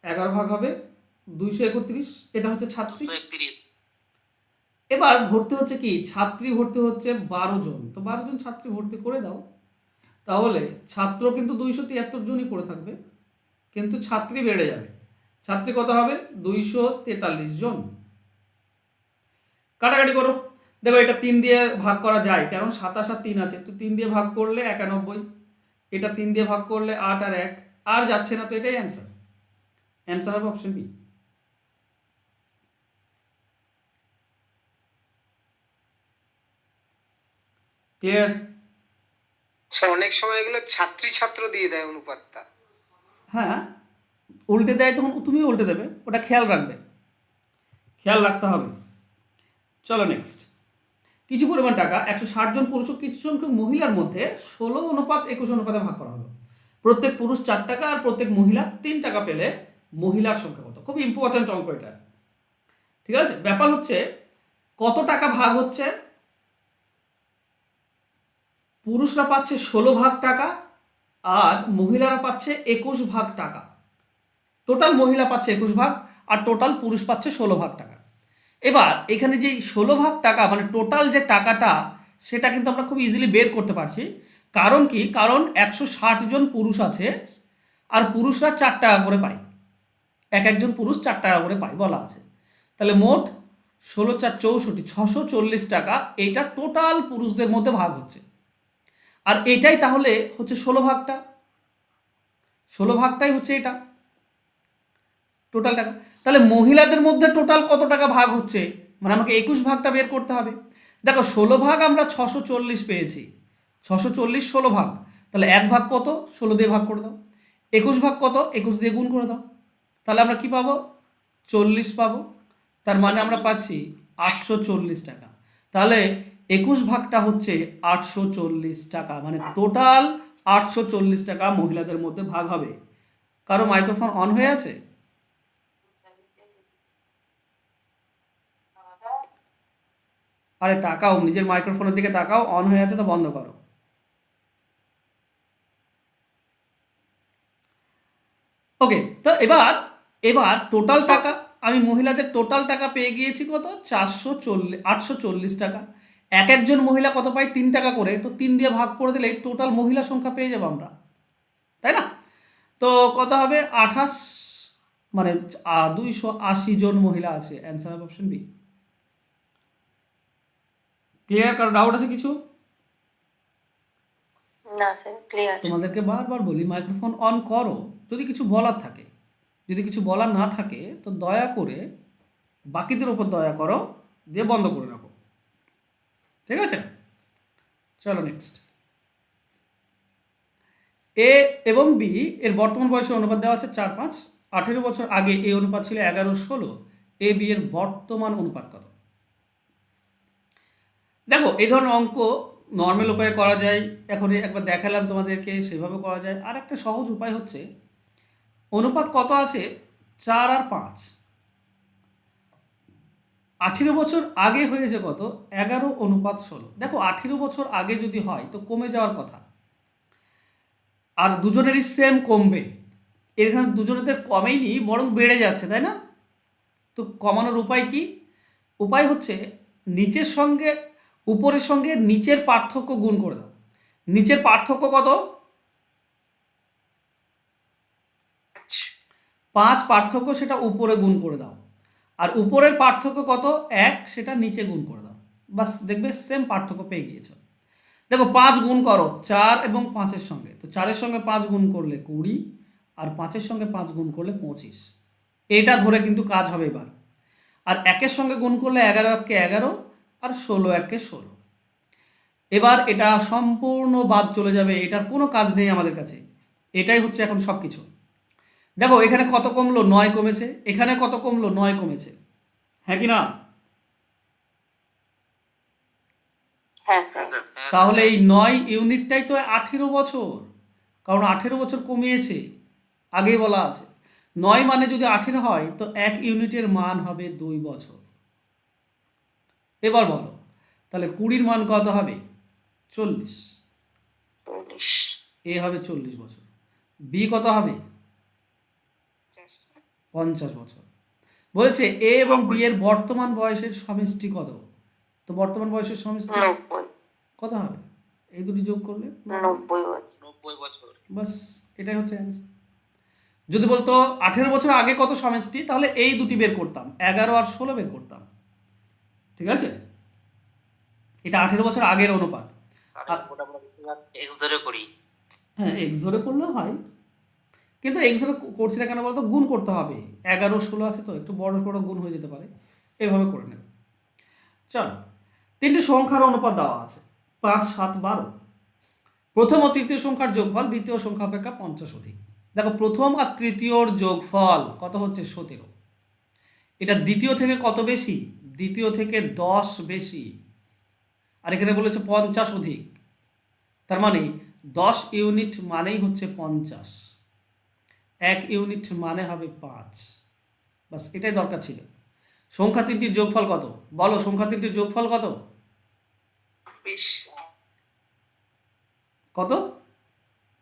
Speaker 2: 11 ভাগ হবে 231, এটা হচ্ছে ছাত্রী।
Speaker 3: 131
Speaker 2: এবার ভর্তি হচ্ছে কি? ছাত্রী ভর্তি হচ্ছে 12 জন, তো 12 জন ছাত্রী ভর্তি করে দাও। তাহলে ছাত্র কিন্তু 273 জনই পড়ে থাকবে, কিন্তু ছাত্রী বেড়ে যাবে। ছাত্রী কত হবে? 243 জন। কাটাকাটি করো, দেখো এটা 3 দিয়ে ভাগ করা যায়, কারণ 27 আর 3 আছে, তো 3 দিয়ে ভাগ করলে 91, এটা 3 দিয়ে ভাগ করলে 8 আর 1, আর যাচ্ছে না, তো এটাই অ্যান্সার। অ্যান্সার হবে অপশন বি। ক্লিয়ার?
Speaker 5: স্যার অনেক সময় এগুলো ছাত্রী ছাত্র দিয়ে দেয় অনুপাতটা।
Speaker 2: হ্যাঁ, উল্টে দেয় তখন তুমি উল্টে দেবে, ওটা খেয়াল রাখবে, খেয়াল রাখতে হবে। চলো নেক্সট। কিছু পরিমাণ টাকা 160 জন পুরুষ ও কিছু সংখ্যক মহিলার মধ্যে 16:21 অনুপাতে ভাগ করা হলো। প্রত্যেক পুরুষ 4 টাকা আর প্রত্যেক মহিলা 3 টাকা পেলে মহিলার সংখ্যা কত? খুব ইম্পর্ট্যান্ট অঙ্ক এটা, ঠিক আছে? ব্যাপার হচ্ছে কত টাকা ভাগ হচ্ছে, পুরুষরা পাচ্ছে 16 ভাগ টাকা আর মহিলারা পাচ্ছে 21 ভাগ টাকা। টোটাল মহিলা পাচ্ছে 21 ভাগ আর টোটাল পুরুষ পাচ্ছে 16 ভাগ টাকা। এবার এখানে যে 16 ভাগ টাকা মানে টোটাল যে টাকাটা, সেটা কিন্তু আমরা খুব ইজিলি বের করতে পারছি। কারণ কি? কারণ 160 জন পুরুষ আছে আর পুরুষরা 4 টাকা করে পায়, এক একজন পুরুষ 4 টাকা করে পায় বলা আছে। তাহলে মোট 16 4 64, 640 টাকা এইটা টোটাল পুরুষদের মধ্যে ভাগ হচ্ছে। আর এটাই তাহলে হচ্ছে 16 ভাগটা, 16 ভাগটাই হচ্ছে এটা টোটাল টাকা। তাহলে মহিলাদের মধ্যে টোটাল কত টাকা ভাগ হচ্ছে, মানে আমাকে 21 ভাগটা বের করতে হবে। দেখো 16 ভাগ আমরা 640 পেয়েছি, 640 16 ভাগ, তাহলে এক ভাগ কত? 16 দিয়ে ভাগ করে দাও। 21 ভাগ কত? 21 দিয়ে গুণ করে দাও। তাহলে আমরা কি পাবো? 40 পাবো। তার মানে আমরা পাচ্ছি 840 টাকা। তাহলে 21 ভাগটা হচ্ছে 840 টাকা, মানে টোটাল 840 টাকা মহিলাদের মধ্যে ভাগ হবে। কারো মাইক্রোফোন অন হয়ে আছে? আরে তাকাও, নিজের মাইক্রোফোনের দিকে তাকাও, অন হয়ে আছে তো বন্ধ করো। ওকে, তো এবার এবার টোটাল টাকা, আমি মহিলাদের টোটাল টাকা পেয়ে গিয়েছি কত? 840 টাকা। এক একজন মহিলা কত পায়? 3 টাকা করে, তো 3 দিয়ে ভাগ করে দিলেই টোটাল মহিলা সংখ্যা পেয়ে যাবো আমরা, তাই না? তো কত হবে? 28, মানে 280 জন মহিলা আছে। অ্যান্সার হবে অপশন বি। ক্লিয়ার? কারো ডাউট আছে কিছু?
Speaker 6: না স্যার, ক্লিয়ার।
Speaker 2: তোমাদেরকে বারবার বলি মাইক্রোফোন অন করো যদি কিছু বলার থাকে, যদি কিছু বলার না থাকে তো দয়া করে বাকিদের উপর দয়া করো, দিয়ে বন্ধ করে রাখো, ঠিক আছে? চলো নেক্সট। এ এবং বি এর বর্তমান বয়সের অনুপাত দেওয়া আছে 4 5। 18 বছর আগে এ অনুপাত ছিল 11 16, এ বি এর বর্তমান অনুপাত কত? দেখো এই ধরনের অঙ্ক নর্মাল উপায়ে করা যায়, এখন একবার দেখালাম তোমাদেরকে, সেভাবে করা যায়। আর একটা সহজ উপায় হচ্ছে, অনুপাত কত আছে? 4 আর 5। 18 বছর আগে হয়েছে কত? 11:16। দেখো 18 বছর আগে যদি হয় তো কমে যাওয়ার কথা, আর দুজনেরই সেম কমবে। এখানে দুজনেতে কমেইনি, বরং বেড়ে যাচ্ছে, তাই না? তো কমানোর উপায় কি? উপায় হচ্ছে নিচের সঙ্গে উপরের সঙ্গে নিচের পার্থক্য গুণ করে দাও। নিচের পার্থক্য কত? 5 পার্থক্য, সেটা উপরে গুণ করে দাও। আর উপরের পার্থক্য কত? 1, সেটা নিচে গুণ করে দাও। বাস দেখবে সেম পার্থক্য পেয়ে গিয়েছো। দেখো 5 গুণ করো 4 এবং 5-এর সঙ্গে, তো 4-এর সঙ্গে 5 গুণ করলে 20 আর 5-এর সঙ্গে 5 গুণ করলে 25। এটা ধরে কিন্তু কাজ হবে এবার। আর 1-এর সঙ্গে গুণ করলে 11 1-কে 11 আর 16 1-কে 16। এবার এটা সম্পূর্ণ বাদ চলে যাবে, এটার কোনো কাজ নেই আমাদের কাছে। এটাই হচ্ছে এখন সব কিছু। দেখো এখানে কত কমলো, 9 কমেছে, এখানে কত কমলো, 9 কমেছে, হ্যাঁ কি না?
Speaker 6: হ্যাঁ স্যার।
Speaker 2: তাহলে এই 9 ইউনিটটাই তো 18 বছর, কারণ 18 বছর কমিয়েছে, আগেই বলা আছে। 9 মানে যদি 18 হয় তো 1 ইউনিটের মান হবে 2 বছর। এবার বলো তাহলে 20-র মান কত হবে? 40।
Speaker 6: 40।
Speaker 2: এ হবে 40 বছর। বি কত হবে? 50 বছর। বলেছে এ এবং বি এর বর্তমান বয়সের সমষ্টি কত? তো বর্তমান বয়সের সমষ্টি
Speaker 6: 90।
Speaker 2: কত হবে? এই দুটি যোগ করলে
Speaker 6: 90 বছর।
Speaker 1: 90 বছর।
Speaker 2: বাস, এটাই হচ্ছে অ্যান্সার। যদি বলতো 18 বছর আগে কত সমষ্টি, তাহলে এই দুটি বের করতাম, 11 আর 16 বের করতাম। ঠিক আছে, এটা 18 বছর আগের অনুপাত।
Speaker 3: এক্স ধরে করি।
Speaker 2: হ্যাঁ, এক্স ধরে করলেও হয়, কিন্তু এক্স ধরে করছি না কেন বলতো, গুণ করতে হবে। 11 16 আছে তো একটু বড় বড় গুণ হয়ে যেতে পারে, এভাবে করে নেবে। চলো, 3টি সংখ্যার অনুপাত দেওয়া আছে 5 7 12। প্রথম ও তৃতীয় সংখ্যার যোগফল দ্বিতীয় সংখ্যা অপেক্ষা 50 অধিক। দেখো প্রথম আর তৃতীয়র যোগফল কত হচ্ছে? 17। এটা দ্বিতীয় থেকে কত বেশি? দ্বিতীয় থেকে 10 বেশি। আর এখানে বলেছে 50 অধিক, তার মানে 10 ইউনিট মানেই হচ্ছে 50, 1 ইউনিট মানে হবে 5। বাস, এটাই দরকার ছিল। সংখ্যা 3টির যোগফল কত? বলো, সংখ্যা 3টির যোগফল কত?
Speaker 4: 20
Speaker 2: কত?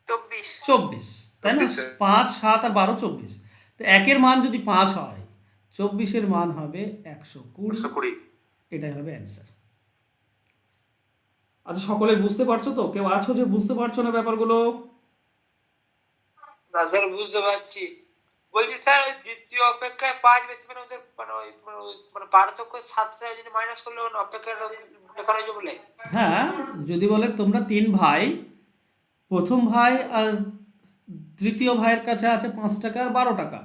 Speaker 4: 24
Speaker 2: 24, তাই না? 5 7 আর 12 24। তো 1-এর মান যদি 5 হয়, 24-এর মান হবে 120।
Speaker 1: 120।
Speaker 2: এটাই হবে অ্যান্সার। আচ্ছা, সকলে বুঝতে পারছো তো? কেউ আছো যে বুঝতে পারছো না ব্যাপারগুলো?
Speaker 4: স্যার বুঝতে পারছি। বলছি স্যার ওই দ্বিতীয় অপেক্ষায় 5 বেশি, মানে ওদের মানে পার্থক্য 7 যদি মাইনাস করলে অপেক্ষাটা লেখা হয়েছে বলে।
Speaker 2: হ্যাঁ, যদি বলে তোমরা 3 ভাই, প্রথম ভাই আর তৃতীয় ভাইয়ের কাছে আছে 5 টাকা আর 12 টাকা,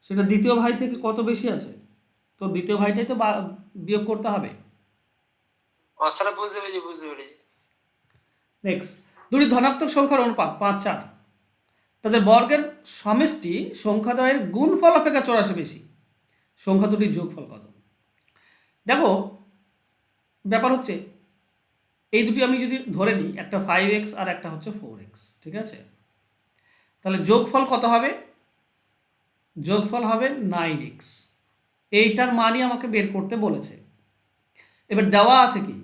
Speaker 2: সেটা দ্বিতীয় ভাই থেকে কত বেশি আছে, তো দ্বিতীয় ভাইটাই তো বিয়োগ করতে হবে।
Speaker 4: স্যার বুঝতে পেরেছি।
Speaker 2: নেক্সট, দুটি ধনাত্মক সংখ্যার অনুপাত 5 4, তাদের বর্গের সমষ্টি সংখ্যাদ্বয়ের গুণফল অপেক্ষা 84 বেশি। সংখ্যা দুটির যোগফল কত? দেখো ব্যাপার হচ্ছে, এই দুটি আমি যদি ধরে নিই, একটা 5x আর একটা হচ্ছে 4x, ঠিক আছে? তাহলে যোগফল কত হবে? যোগফল হবে 9x। এইটার মানই আমাকে বের করতে বলেছে। এবার দেওয়া আছে কি,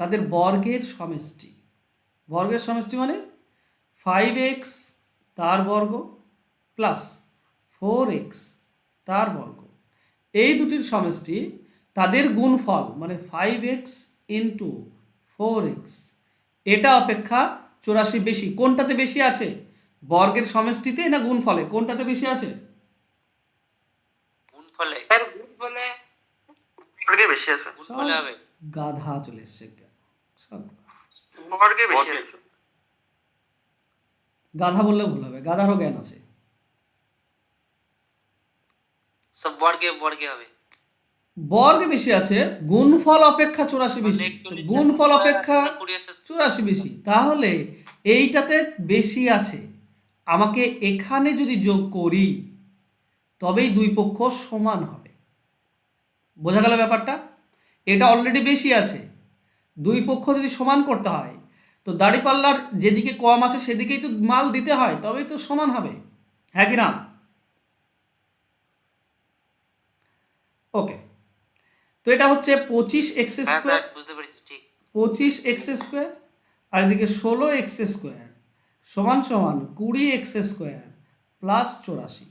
Speaker 2: তাদের বর্গের সমষ্টি। বর্গের সমষ্টি মানে 5x তার বর্গ প্লাস 4x তার বর্গ, এই দুটির সমষ্টি তাদের গুণফল মানে 5x ইন্টু 4x, এটা অপেক্ষা 84 বেশি। কোনটাতে বেশি আছে? বর্গের সমষ্টিতে না গুণফলে? কোনটাতে বেশি আছে?
Speaker 3: গুণফলে।
Speaker 4: স্যার গুণফলে
Speaker 5: বর্গে বেশি আছে।
Speaker 3: গুণফলে হবে।
Speaker 2: গাধা চলে এসছে, সব
Speaker 5: বর্গে বেশি আছে।
Speaker 2: গাধা বললে ভুল হবে, গাধারও জ্ঞান আছে।
Speaker 3: সব বর্গে বর্গে হবে।
Speaker 2: বর্গে বেশি আছে, গুণফল অপেক্ষা 84 বেশি। তো গুণফল অপেক্ষা 84 বেশি, তাহলে এইটাতে বেশি আছে। আমাকে এখানে যদি যোগ করি তবেই দুই পক্ষ সমান হবে। বোঝা গেল ব্যাপারটা? এটা অলরেডি বেশি আছে, দুই পক্ষ যদি সমান করতে হয় তো দাড়িপাল্লার যেদিকে কম আছে সেদিকেই তো মাল দিতে হয়, তবেই তো সমান হবে, হ্যাঁ কি না? ওকে, তো এটা হচ্ছে 25x
Speaker 3: হ্যাঁ
Speaker 2: স্কোয়ার,
Speaker 3: স্যার বুঝতে পেরেছি, ঠিক।
Speaker 2: 25x স্কোয়ার আর এদিকে 16x স্কোয়ার সমান সমান 20x স্কোয়ার প্লাস 84।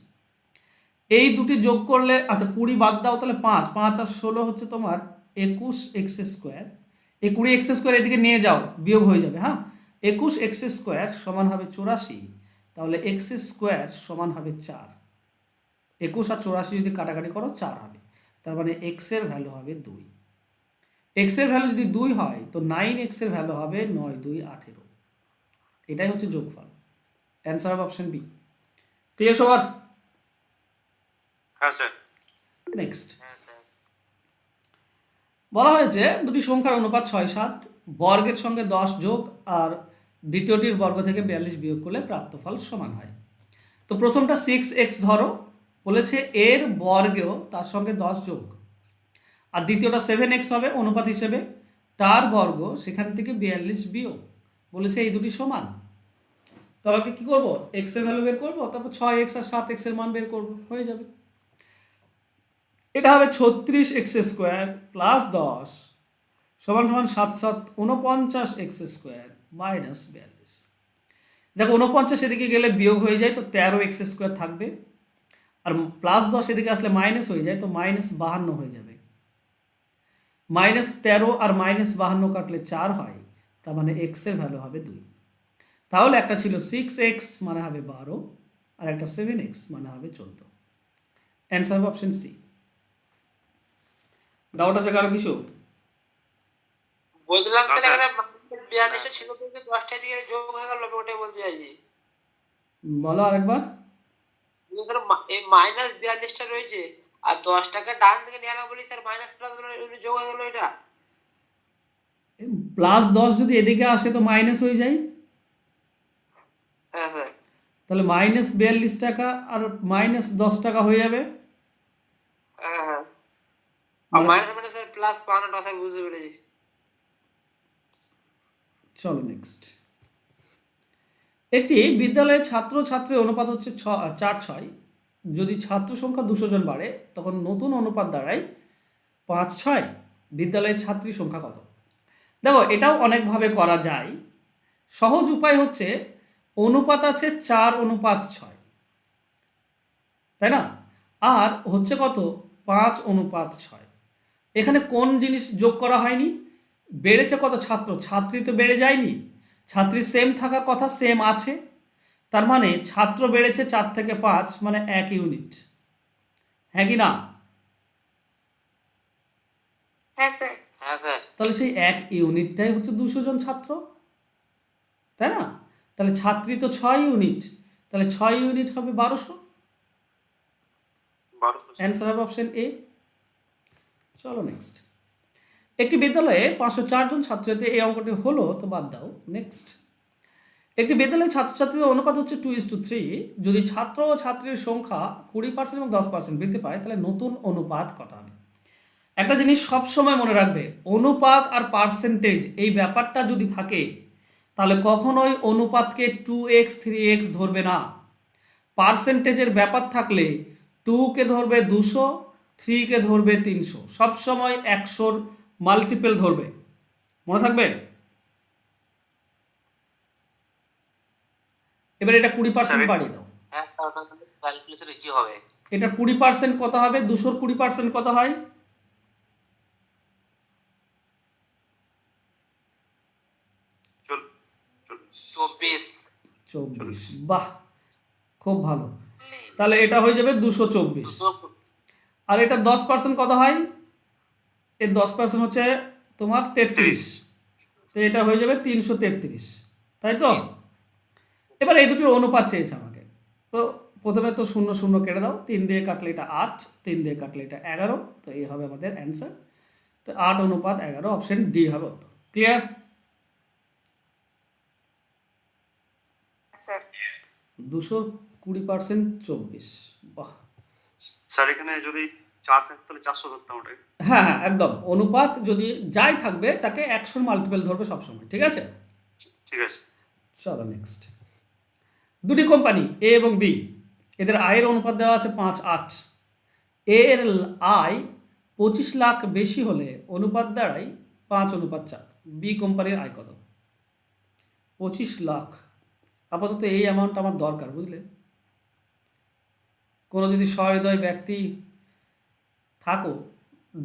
Speaker 2: এই দুটি যোগ করলে, আচ্ছা 20 বাদ দাও, তাহলে 5 5 আর 16 হচ্ছে তোমার 21x স্কোয়ার। এই 20x স্কোয়ার এদিকে নিয়ে যাও, বিয়োগ হয়ে যাবে। হ্যাঁ, 21x স্কোয়ার সমান হবে 84, তাহলে x স্কোয়ার সমান হবে 4। 21 আর 84 যদি কাটাকাটি করো 4 হবে, তার মানে x এর ভ্যালু হবে 2। এক্স এর ভ্যালু যদি 2 হয় তো 9x এর ভ্যালু হবে 9 2 18। এটাই হচ্ছে যোগফল। Answer of option B. Clear সবার?
Speaker 1: হ্যাঁ স্যার।
Speaker 2: নেক্সট
Speaker 3: হ্যাঁ স্যার।
Speaker 2: বলা হয়েছে দুটি সংখ্যার অনুপাত 6-7, বর্গের সঙ্গে 10 যোগ আর দ্বিতীয়টির বর্গ থেকে 42 বিয়োগ করলে প্রাপ্ত ফল সমান হয়। তো প্রথমটা 6x ধরো, বলেছে এর বর্গেও তার সঙ্গে 10 যোগ, আর দ্বিতীয়টা 7x হবে অনুপাত হিসেবে, তার বর্গ সেখান থেকে 42 বিয়োগ, বলেছে এই দুটি সমান। তো আমাকে কি করবো, x এর ভ্যালু বের করবো, তারপর 6x আর 7x এর মান বের করবো, হয়ে যাবে। এটা হবে 36x² প্লাস 10 সমান সমান 7 7 49x² মাইনাস 42। দেখো 49 এদিকে গেলে বিয়োগ হয়ে যায়, তো 13x² থাকবে, আর প্লাস 10 এদিকে আসলে মাইনাস হয়ে যায়, তো মাইনাস 52 হয়ে যাবে। -13 আর -52 কাটলে 4 হয়, তার মানে x এর ভ্যালু হবে 2। তাহলে একটা ছিল 6x মানে হবে 12, আর একটা 7x মানে হবে 14। Answer option C. ডাউট আছে কারো কিছু?
Speaker 4: বললাম
Speaker 1: না,
Speaker 4: তাহলে
Speaker 1: স্যার।
Speaker 4: এখানে 42 ছিল কিন্তু 10টা দিয়ে যোগ হয়ে গেল, ওটাই বলতে চাইছি।
Speaker 2: বলো আরেকবার।
Speaker 4: স্যার এই -42টা রয়েছে আর 10 টাকা ডান থেকে নিয়ে আনা বলি স্যার, মাইনাস প্লাস যোগ হয়ে গেল এটা।
Speaker 2: +10 যদি এদিকে আসে তো মাইনাস হয়ে যায়,
Speaker 4: হ্যাঁ স্যার।
Speaker 2: তাহলে -42 টাকা আর -10 টাকা হয়ে যাবে।
Speaker 4: হ্যাঁ হ্যাঁ। আর
Speaker 2: মানে-
Speaker 4: মাইনাস মানে স্যার প্লাস 52টা, স্যার বুঝতে পেরেছি।
Speaker 2: চলো নেক্সট। একটি বিদ্যালয়ে ছাত্র-ছাত্রীর অনুপাত হচ্ছে 4-6। যদি ছাত্র সংখ্যা 200 জন বাড়ে তখন নতুন অনুপাত দাঁড়ায় 5-6। বিদ্যালয়ের ছাত্রী সংখ্যা কত? দেখো এটাও অনেকভাবে করা যায়। সহজ উপায় হচ্ছে অনুপাত আছে 4:6, তাই না? আর হচ্ছে কত, 5:6। এখানে কোন জিনিস যোগ করা হয়নি? বেড়েছে কত ছাত্র, ছাত্রী তো বেড়ে যায়নি, ছাত্রী সেম থাকার কথা, সেম আছে, তার মানে ছাত্র বেড়েছে 4 থেকে 5 মানে 1 ইউনিট, হ্যাঁ কি না?
Speaker 6: হ্যাঁ স্যার।
Speaker 3: হ্যাঁ স্যার।
Speaker 2: তাহলে সেই 1 ইউনিটটাই হচ্ছে 200 জন ছাত্র, তাই না? তাহলে ছাত্রী তো 6 ইউনিট, তাহলে 6 ইউনিট হবে 1200।
Speaker 1: 1200 স্যার।
Speaker 2: অ্যান্সার হবে অপশন এ। চলো নেক্সট। একটি বিদ্যালয়ে 504 জন ছাত্রছাত্রী, এই অঙ্কটি হলো তো বাদ দাও। নেক্সট। একটি বিদ্যালয়ে ছাত্রছাত্রীদের অনুপাত হচ্ছে 2:3। যদি ছাত্র ও ছাত্রীর সংখ্যা 20% এবং 10% বৃদ্ধি পায় তাহলে নতুন অনুপাত কত হবে? একটা জিনিস সবসময় মনে রাখবে, অনুপাত আর পার্সেন্টেজ এই ব্যাপারটা যদি থাকে তাহলে কখনোই অনুপাতকে 2x 3x ধরবে না। পার্সেন্টেজের ব্যাপার থাকলে 2কে ধরবে 200, 3কে ধরবে 300, সবসময় 100-র মাল্টিপল ধরবে, মনে থাকবে। এবার এটা 20%
Speaker 1: স্যার,
Speaker 2: বাড়িয়ে দাও।
Speaker 3: হ্যাঁ স্যার, ওটা ক্যালকুলেশনে কি হবে?
Speaker 2: এটা 20% কত হবে? 200-র 20% কত হয়?
Speaker 1: চল
Speaker 3: 24।
Speaker 2: 24। বাহ, খুব ভালো। তাহলে এটা হয়ে যাবে 224। আর এটা 10% কত হয়? এর 10% হচ্ছে তোমার 33, তো এটা হয়ে যাবে 333, তাই তো? এবার এই দুটির অনুপাত চেয়েছে আমাকে, তো প্রথমে তো 0 0 কেটে দাও, 3 দিয়ে কাটলে এটা 8, 3 দিয়ে কাটলে এটা 11, তো এই হবে আমাদের অ্যান্সার। তো 8:11 অপশন ডি হবে উত্তর। ক্লিয়ার?
Speaker 6: স্যার।
Speaker 2: 200-র 20% 24। বাহ,
Speaker 1: স্যার এখানে যদি 4 থাকতো তাহলে 400 ধরতাম ওটাকে।
Speaker 2: হ্যাঁ হ্যাঁ একদম, অনুপাত যদি যাই থাকবে তাকে 100-র মাল্টিপল ধরবে সবসময়, ঠিক আছে?
Speaker 1: ঠিক আছে।
Speaker 2: চলো নেক্সট। দুটি কোম্পানি এ এবং বি, এদের আয়ের অনুপাত দেওয়া আছে 5:8। এ এর আয় 25 লাখ বেশি হলে অনুপাত দাঁড়ায় 5:4। বি কোম্পানির আয় কত? 25 লাখ। আপাতত এই অ্যামাউন্ট আমার দরকার, বুঝলে? কোনো যদি সহৃদয় ব্যক্তি থাকো,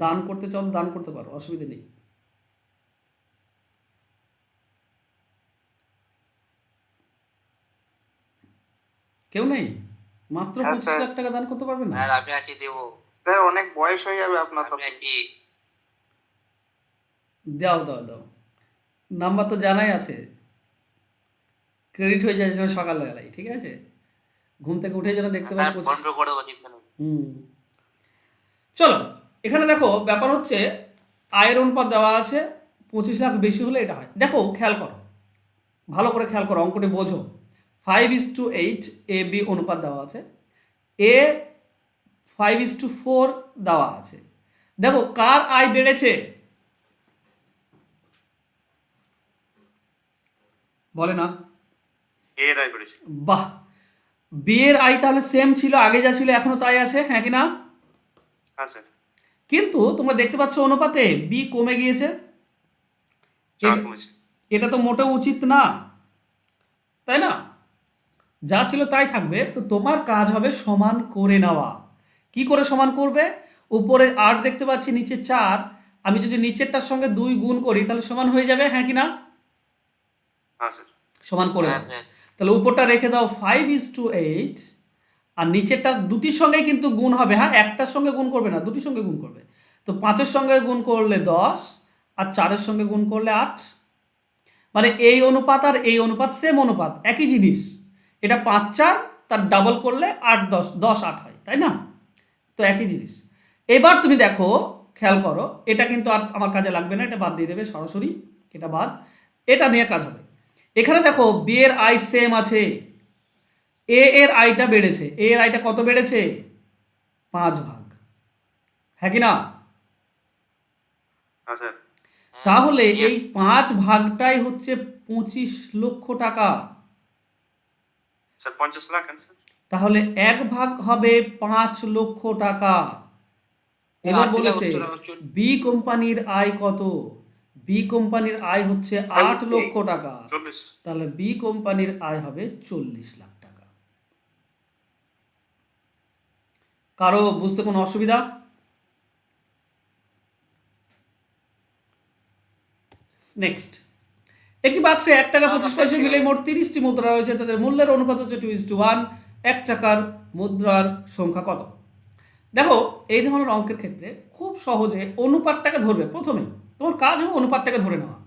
Speaker 2: দান করতে চাও দান করতে পারো, অসুবিধা নেই। কেউ নেই? মাত্র
Speaker 5: হ্যাঁ,
Speaker 2: 25
Speaker 5: স্যার।
Speaker 2: লাখ টাকা দান করতে পারবে না?
Speaker 3: স্যার আমি আছি, দেবো।
Speaker 5: স্যার অনেক বয়স হয়ে যাবে আপনার তো।
Speaker 3: আমি আছি।
Speaker 2: দাও দাও দাও, নাম্বার তো জানাই আছে, ক্রেডিট হয়ে যায় যেন সকালবেলায়, ঠিক আছে? ঘুম থেকে উঠে যেন দেখতে পাই
Speaker 3: স্যার
Speaker 2: 25।
Speaker 3: ফোন পে করে দেবো, চিন্তা নেই।
Speaker 2: হুম, চলো এখানে দেখো ব্যাপার হচ্ছে আয়ের অনুপাত দেওয়া আছে, 25 লাখ বেশি হলে এটা হয়। দেখো খেয়াল করো, ভালো করে খেয়াল করো, অঙ্কটি বোঝো। 5:8 এ বি অনুপাত দেওয়া আছে, এ 5:4 দেওয়া আছে। দেখো কার আয় বেড়েছে বলে না?
Speaker 1: এর আয় বেড়েছে।
Speaker 2: বাহ, বি এর আয় তাহলে সেম ছিল, আগে যা ছিল এখনো তাই আছে, হ্যাঁ কি না?
Speaker 1: হ্যাঁ স্যার।
Speaker 2: কিন্তু তোমরা দেখতে পাচ্ছ অনুপাতে বি কমে গিয়েছে।
Speaker 1: 4 কমেছে।
Speaker 2: এটা তো মোটেও উচিত না, তাই না? যা ছিল তাই থাকবে। তো তোমার কাজ হবে সমান করে নেওয়া। কি করে সমান করবে? উপরে 8 দেখতে পাচ্ছি, নিচে 4, আমি যদি নিচেরটার সঙ্গে 2 গুণ করি তাহলে সমান হয়ে যাবে, হ্যাঁ কি না?
Speaker 1: হ্যাঁ স্যার।
Speaker 2: সমান করে
Speaker 3: হ্যাঁ
Speaker 2: দাও।
Speaker 3: স্যার।
Speaker 2: তাহলে উপরটা রেখে দাও 5:8, আর নিচেরটা দুটির সঙ্গেই কিন্তু গুণ হবে, হ্যাঁ, একটার সঙ্গে গুণ করবে না, দুটির সঙ্গে গুণ করবে। তো 5-এর সঙ্গে গুণ করলে 10, আর 4-এর সঙ্গে গুণ করলে 8। মানে এই অনুপাত আর এই অনুপাত সেম অনুপাত, একই জিনিস। এটা 5-4, তার ডাবল করলে 8-10, 10-8 হয়, তাই না? তো একই জিনিস। এবার তুমি দেখো, খেয়াল করো, এটা কিন্তু আর আমার কাজে লাগবে না, এটা বাদ দিয়ে দেবে সরাসরি, এটা বাদ, এটা নিয়ে কাজ হবে। এখানে দেখো বি এর আয় সেম আছে, এ এর আয়টা বেড়েছে। এ এর আয়টা কত বেড়েছে? 5 ভাগ, হ্যাঁ কি না?
Speaker 1: হ্যাঁ স্যার।
Speaker 2: তাহলে
Speaker 3: Yes.
Speaker 2: এই 5 ভাগটাই হচ্ছে 25 লক্ষ টাকা।
Speaker 1: Sir 50 lakh sir.
Speaker 2: তাহলে 1 ভাগ হবে 5 লক্ষ টাকা। এবার
Speaker 4: 80 লাখ
Speaker 2: বলেছে
Speaker 4: উত্তর আমার চলে।
Speaker 2: বি কোম্পানির আয় কত? বি কোম্পানির আয় হচ্ছে 8 লক্ষ টাকা।
Speaker 1: 40।
Speaker 2: তাহলে বি কোম্পানির আয় হবে 40 লাখ টাকা। কারো বুঝতে কোনো অসুবিধা? নেক্সট, একটি বাক্সে 1 টাকা 25 পয়সা মিলে মোট 30টি মুদ্রা রয়েছে, তাদের মূল্যের অনুপাত হচ্ছে 2:1। 1 টাকার মুদ্রার সংখ্যা কত? দেখো এই ধরনের অঙ্কের ক্ষেত্রে খুব সহজে অনুপাতটাকে ধরবে প্রথমে, তোমার কাজ হবে অনুপাতটাকে ধরে নেওয়া।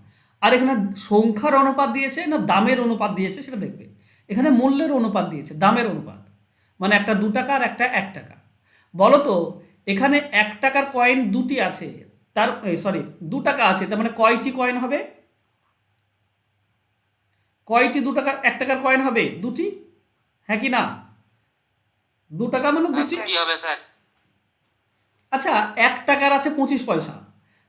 Speaker 2: আর এখানে সংখ্যার অনুপাত দিয়েছে না দামের অনুপাত দিয়েছে সেটা দেখবে। এখানে মূল্যের অনুপাত দিয়েছে, দামের অনুপাত, মানে একটা 2 টাকা আর একটা 1 টাকা। বলো তো এখানে 1 টাকার কয়েন দুটি আছে, তার সরি 2 টাকা আছে, তার মানে কয়টি কয়েন হবে? কয়টি 2 টাকার 1 টাকার কয়েন হবে? দুটি, হ্যাঁ কি না? 2 টাকা মানে দুটি।
Speaker 3: কি হবে স্যার?
Speaker 2: আচ্ছা 1 টাকার আছে 25 পয়সা,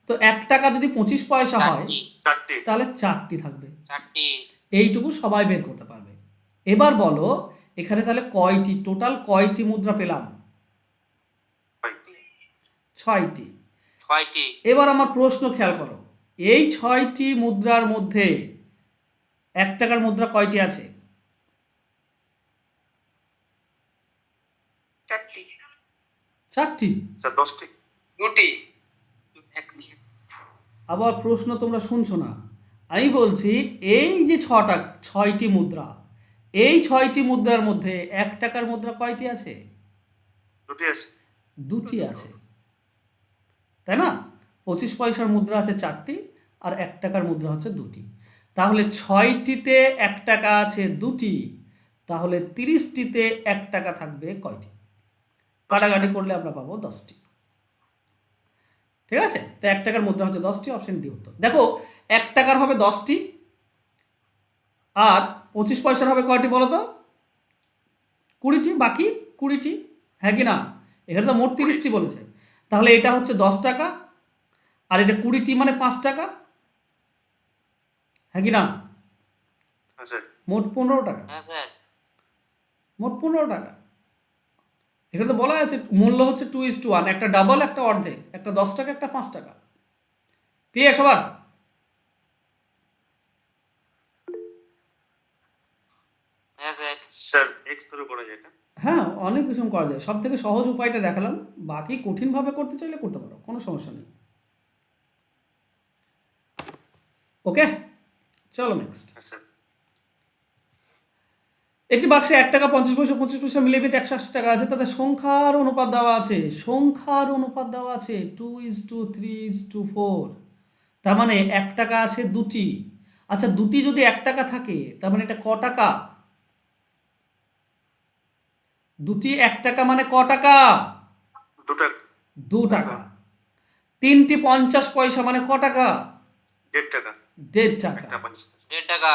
Speaker 2: তো 1 টাকা যদি 25 পয়সা হয়
Speaker 3: 4টি।
Speaker 1: 4টি।
Speaker 2: তাহলে 4টি থাকবে।
Speaker 3: 4টি।
Speaker 2: এইটুকু সবাই বের করতে পারবে। এবার বলো এখানে তাহলে কয়টি, টোটাল কয়টি মুদ্রা পেলাম? 6টি।
Speaker 3: 6টি।
Speaker 2: এবার আমার প্রশ্ন খেয়াল করো, এই 6টি মুদ্রার মধ্যে 1 টাকার মুদ্রা কয়টি আছে?
Speaker 5: 4টি।
Speaker 2: 4টি।
Speaker 1: স্যার 10টি।
Speaker 5: 2টি।
Speaker 3: এক মিনিট।
Speaker 2: আবার প্রশ্ন তোমরা শুনছো না, আমি বলছি এই যে 6টি মুদ্রা, এই 6টি মুদ্রার মধ্যে 1 টাকার মুদ্রা কয়টি আছে?
Speaker 1: 2টি আছে।
Speaker 2: 2টি আছে, তাই না? 25 পয়সার মুদ্রা আছে 4টি, আর 1 টাকার মুদ্রা হচ্ছে 2টি। তাহলে 6টিতে 1 টাকা আছে 2টি, তাহলে 30টিতে 1 টাকা থাকবে কয়টি? কাটাকাটি করলে আমরা পাবো 10টি। ঠিক আছে, তো 1 টাকার মুদ্রা হচ্ছে 10টি, অপশন ডি উত্তর। দেখো 1 টাকার হবে 10টি, আর 25 পয়সার হবে কয়টি বলো তো? 20টি, বাকি 20টি, হ্যাঁ কি না? এখানে তো মোট 30টি বলেছে, তাহলে এটা হচ্ছে 10 টাকা, আর এটা 20টি মানে 5 টাকা, হ্যাঁ কি না?
Speaker 1: হ্যাঁ স্যার।
Speaker 2: মোট 15 টাকা।
Speaker 3: হ্যাঁ স্যার।
Speaker 2: মোট 15 টাকা। এখানে তো বলা আছে মূল্য হচ্ছে 2:1, একটা ডাবল একটা অর্ধেক, একটা 10 টাকা একটা 5 টাকা। ক্লিয়ার সবার?
Speaker 3: হ্যাঁ স্যার।
Speaker 1: স্যার এক্স ধরে করা যায় এটা।
Speaker 2: হ্যাঁ অনেক কিছু করা যায়, সব থেকে সহজ উপায়টা দেখালাম, বাকি কঠিনভাবে করতে চাইলে করতে পারো, কোনো সমস্যা নেই। ওকে, চলো নেক্সট।
Speaker 1: হ্যাঁ স্যার।
Speaker 2: একটি বাক্সে 1 টাকা 50 পয়সা 25 পয়সা মিলে 180 টাকা আছে, তাদের সংখ্যার অনুপাত দেওয়া আছে, সংখ্যার অনুপাত দেওয়া আছে 2:3:4। তার মানে 1 টাকা আছে দুটি। আচ্ছা, দুটি যদি 1 টাকা থাকে তার মানে এটা ক টাকা? দুটি 1 টাকা মানে ক টাকা?
Speaker 1: 2 টাকা,
Speaker 2: 2 টাকা। তিনটি 50 পয়সা মানে ক টাকা?
Speaker 1: 1.5 টাকা,
Speaker 2: 1.5 টাকা।
Speaker 1: একটা 50 পয়সা।
Speaker 3: 1.5 টাকা।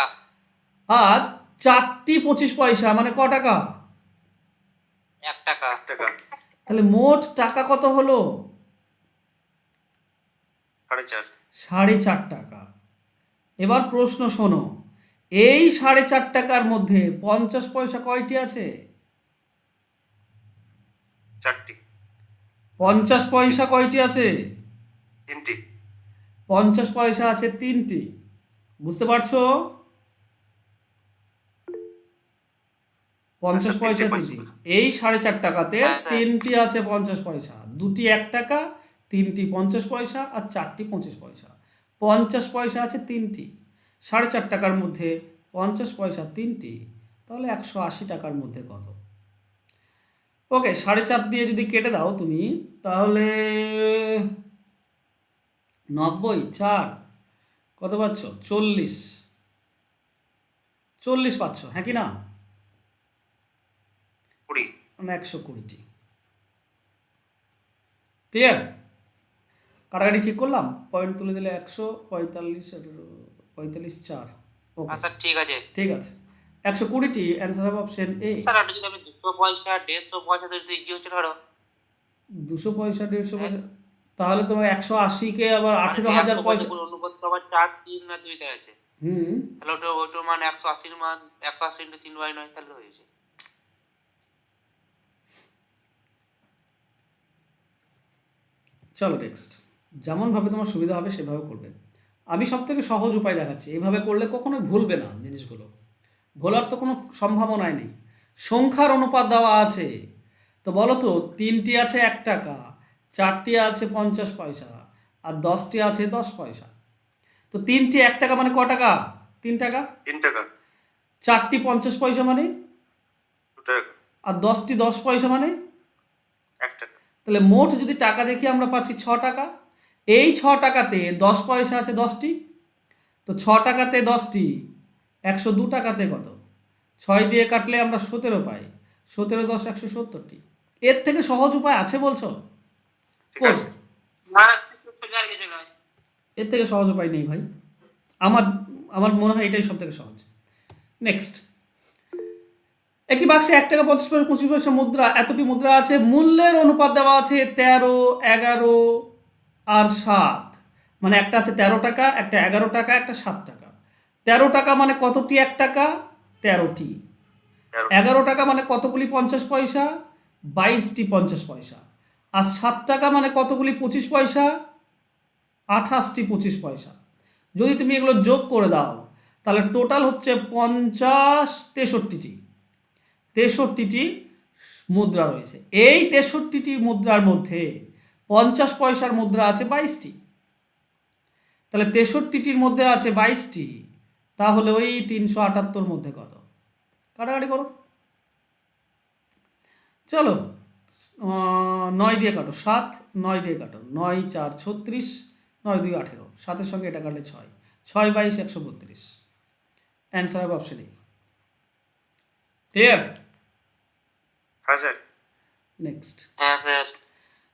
Speaker 2: আর 4টি 25 পয়সা মানে ক টাকা?
Speaker 3: 1 টাকা।
Speaker 1: 1 টাকা,
Speaker 2: তাহলে মোট টাকা কত হলো?
Speaker 1: 4.5,
Speaker 2: 4.5 টাকা। এবার প্রশ্ন শোনো, এই 4.5 টাকার মধ্যে 50 পয়সা কয়টি আছে?
Speaker 1: 4টি,
Speaker 2: 50 পয়সা কয়টি আছে?
Speaker 1: 3টি,
Speaker 2: 50 পয়সা আছে 3টি। বুঝতে পারছো? 50
Speaker 1: আচ্ছা,
Speaker 2: পয়সা
Speaker 1: 3টি
Speaker 2: 3টি।
Speaker 1: 50 পয়সা।
Speaker 2: এই 4.5 টাকাতে
Speaker 3: হ্যাঁ, স্যার।
Speaker 2: 3টি আছে 50 পয়সা, দুটি 1 টাকা, 3টি 50 পয়সা আর 4টি 25 পয়সা। 50 পয়সা আছে 3টি। 4.5 টাকার মধ্যে 50 পয়সা 3টি, তাহলে 180 টাকার মধ্যে কত? ওকে, 4.5 দিয়ে যদি কেটে দাও তুমি, তাহলে 90, 4 কত পাচ্ছ? 40। 40 পাচ্ছ, হ্যাঁ কি না?
Speaker 1: 20,
Speaker 2: মানে 120টি। ক্লিয়ার? কাটাকাটি ঠিক করলাম, পয়েন্ট তুলে দিলে 145 আর 45 4। ওকে,
Speaker 3: আচ্ছা ঠিক আছে
Speaker 2: ঠিক আছে। 120টি, অ্যান্সার হবে অপশন এ।
Speaker 3: স্যার। আর যদি আমি 200 পয়সা 150 পয়সা ধরে কি হচ্ছে ধরো
Speaker 2: 200 পয়সা 150 পয়সা, তাহলে তোমার 180-কে আবার 18,000 পয়সা।
Speaker 3: অনুপাত তো আবার 4 3 না 2 তে আছে,
Speaker 2: হুম,
Speaker 3: তাহলে ওটা মানে 180 এর মান 180 × 3/9 তাহলে হয়েছে।
Speaker 2: চলো নেক্সট। যেমনভাবে তোমার সুবিধা হবে সেভাবে করবে। আমি সব থেকে সহজ উপায় দেখাচ্ছি, এইভাবে করলে কখনোই ভুলবে না জিনিসগুলো, ভোলার তো কোনো সম্ভাবনাই নেই। সংখ্যার অনুপাত দেওয়া আছে, তো বলো তো 3টি আছে 1 টাকা, 4টি আছে 50 পয়সা আর 10টি আছে 10 পয়সা। তো 3টি 1 টাকা মানে ক টাকা? 3 টাকা।
Speaker 1: 3 টাকা,
Speaker 2: 4টি 50 পয়সা মানে,
Speaker 1: 2 টাকা,
Speaker 2: আর 10টি 10 পয়সা মানে।
Speaker 1: 1 টাকা,
Speaker 2: তাহলে মোট যদি টাকা দেখি আমরা পাচ্ছি 6 টাকা। এই 6 টাকাতে 10 পয়সা আছে 10টি, তো 6 টাকাতে 10টি 102 টাকাতে কত? 6 দিয়ে কাটলে আমরা 17 পাই। 17 10 170টি। এর থেকে সহজ উপায় আছে বলছো?
Speaker 1: ঠিক
Speaker 2: কোন?
Speaker 1: আছে।
Speaker 4: না সোজা আর কিছু নয়।
Speaker 2: এর থেকে সহজ উপায় নেই ভাই, আমার আমার মনে হয় এটাই সব থেকে সহজ। নেক্সট, একটি বাক্সে 1 টাকা 50 পয়সা 25 পয়সা মুদ্রা, এতটি মুদ্রা আছে, মূল্যের অনুপাত দেওয়া আছে 13, 11 আর 7। মানে একটা আছে 13 টাকা, একটা 11 টাকা, একটা 7 টাকা। 13 টাকা মানে কতটি 1 টাকা? 13টি। 11 টাকা মানে কতগুলি 50 পয়সা? 22টি 50 পয়সা। আর 7 টাকা মানে কতগুলি 25 পয়সা? 28টি 25 পয়সা। যদি তুমি এগুলো যোগ করে দাও তাহলে টোটাল হচ্ছে 50, 63টি মুদ্রা রয়েছে। এই 63টি মুদ্রার মধ্যে 50 পয়সার মুদ্রা আছে 22টি। তাহলে 63টির মধ্যে আছে 22টি, তাহলে ওই 378 মধ্যে কত? কাটাকাটি করো। চলো, 9 দিয়ে কাটো, 7, 9 দিয়ে কাটো, 9 4 36, 9 2 18, 7-এর সঙ্গে এটা কাটলে 6, 6 22 132। অ্যান্সার হবে অপশন এ। ক্লিয়ার?
Speaker 1: হ্যাঁ স্যার।
Speaker 2: নেক্সট,
Speaker 3: হ্যাঁ স্যার।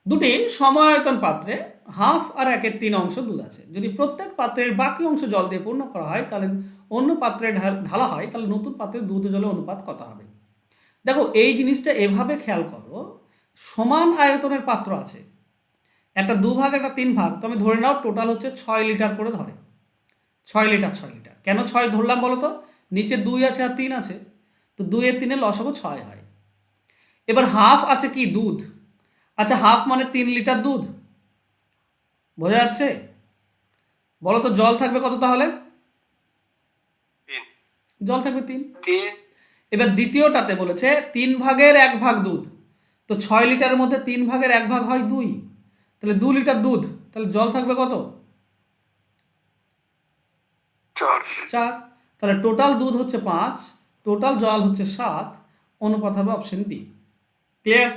Speaker 2: দুটি সমায়তন পাত্রে হাফ আর 1/3 অংশ দুধ আছে। যদি প্রত্যেক পাত্রের বাকি অংশ জল দিয়ে পূর্ণ করা হয়, তাহলে অন্য পাত্রে ঢালা হয়, তাহলে নতুন পাত্রে দুধ জলের অনুপাত কত হবে? দেখো, এই জিনিসটা এভাবে খেয়াল করো, সমান আয়তনের পাত্র আছে, একটা 2 ভাগ একটা 3 ভাগ, তো আমি ধরে নাও টোটাল হচ্ছে 6 লিটার করে ধরে, 6 লিটার 6 লিটার। কেন 6 ধরলাম বলো তো? নিচে 2 আছে আর 3 আছে, তো 2 এর 3 এর লসাগু 6 হয়। এবার হাফ আছে কি? দুধ। আচ্ছা, হাফ মানে 3 লিটার দুধ, বোঝা যাচ্ছে? বলো তো জল থাকবে কত তাহলে?
Speaker 1: 3,
Speaker 2: জল থাকবে 3।
Speaker 4: 3
Speaker 2: এবার দ্বিতীয়টাতে বলেছে 3 ভাগের 1 ভাগ দুধ, তো 6 লিটারের মধ্যে 3 ভাগের 1 ভাগ হয় 2, তাহলে 2 লিটার দুধ, তাহলে জল থাকবে কত?
Speaker 1: 4,
Speaker 2: 4। তাহলে টোটাল দুধ হচ্ছে 5, টোটাল জল হচ্ছে 7, অনুপাত হবে অপশন বি। ক্লিয়ার?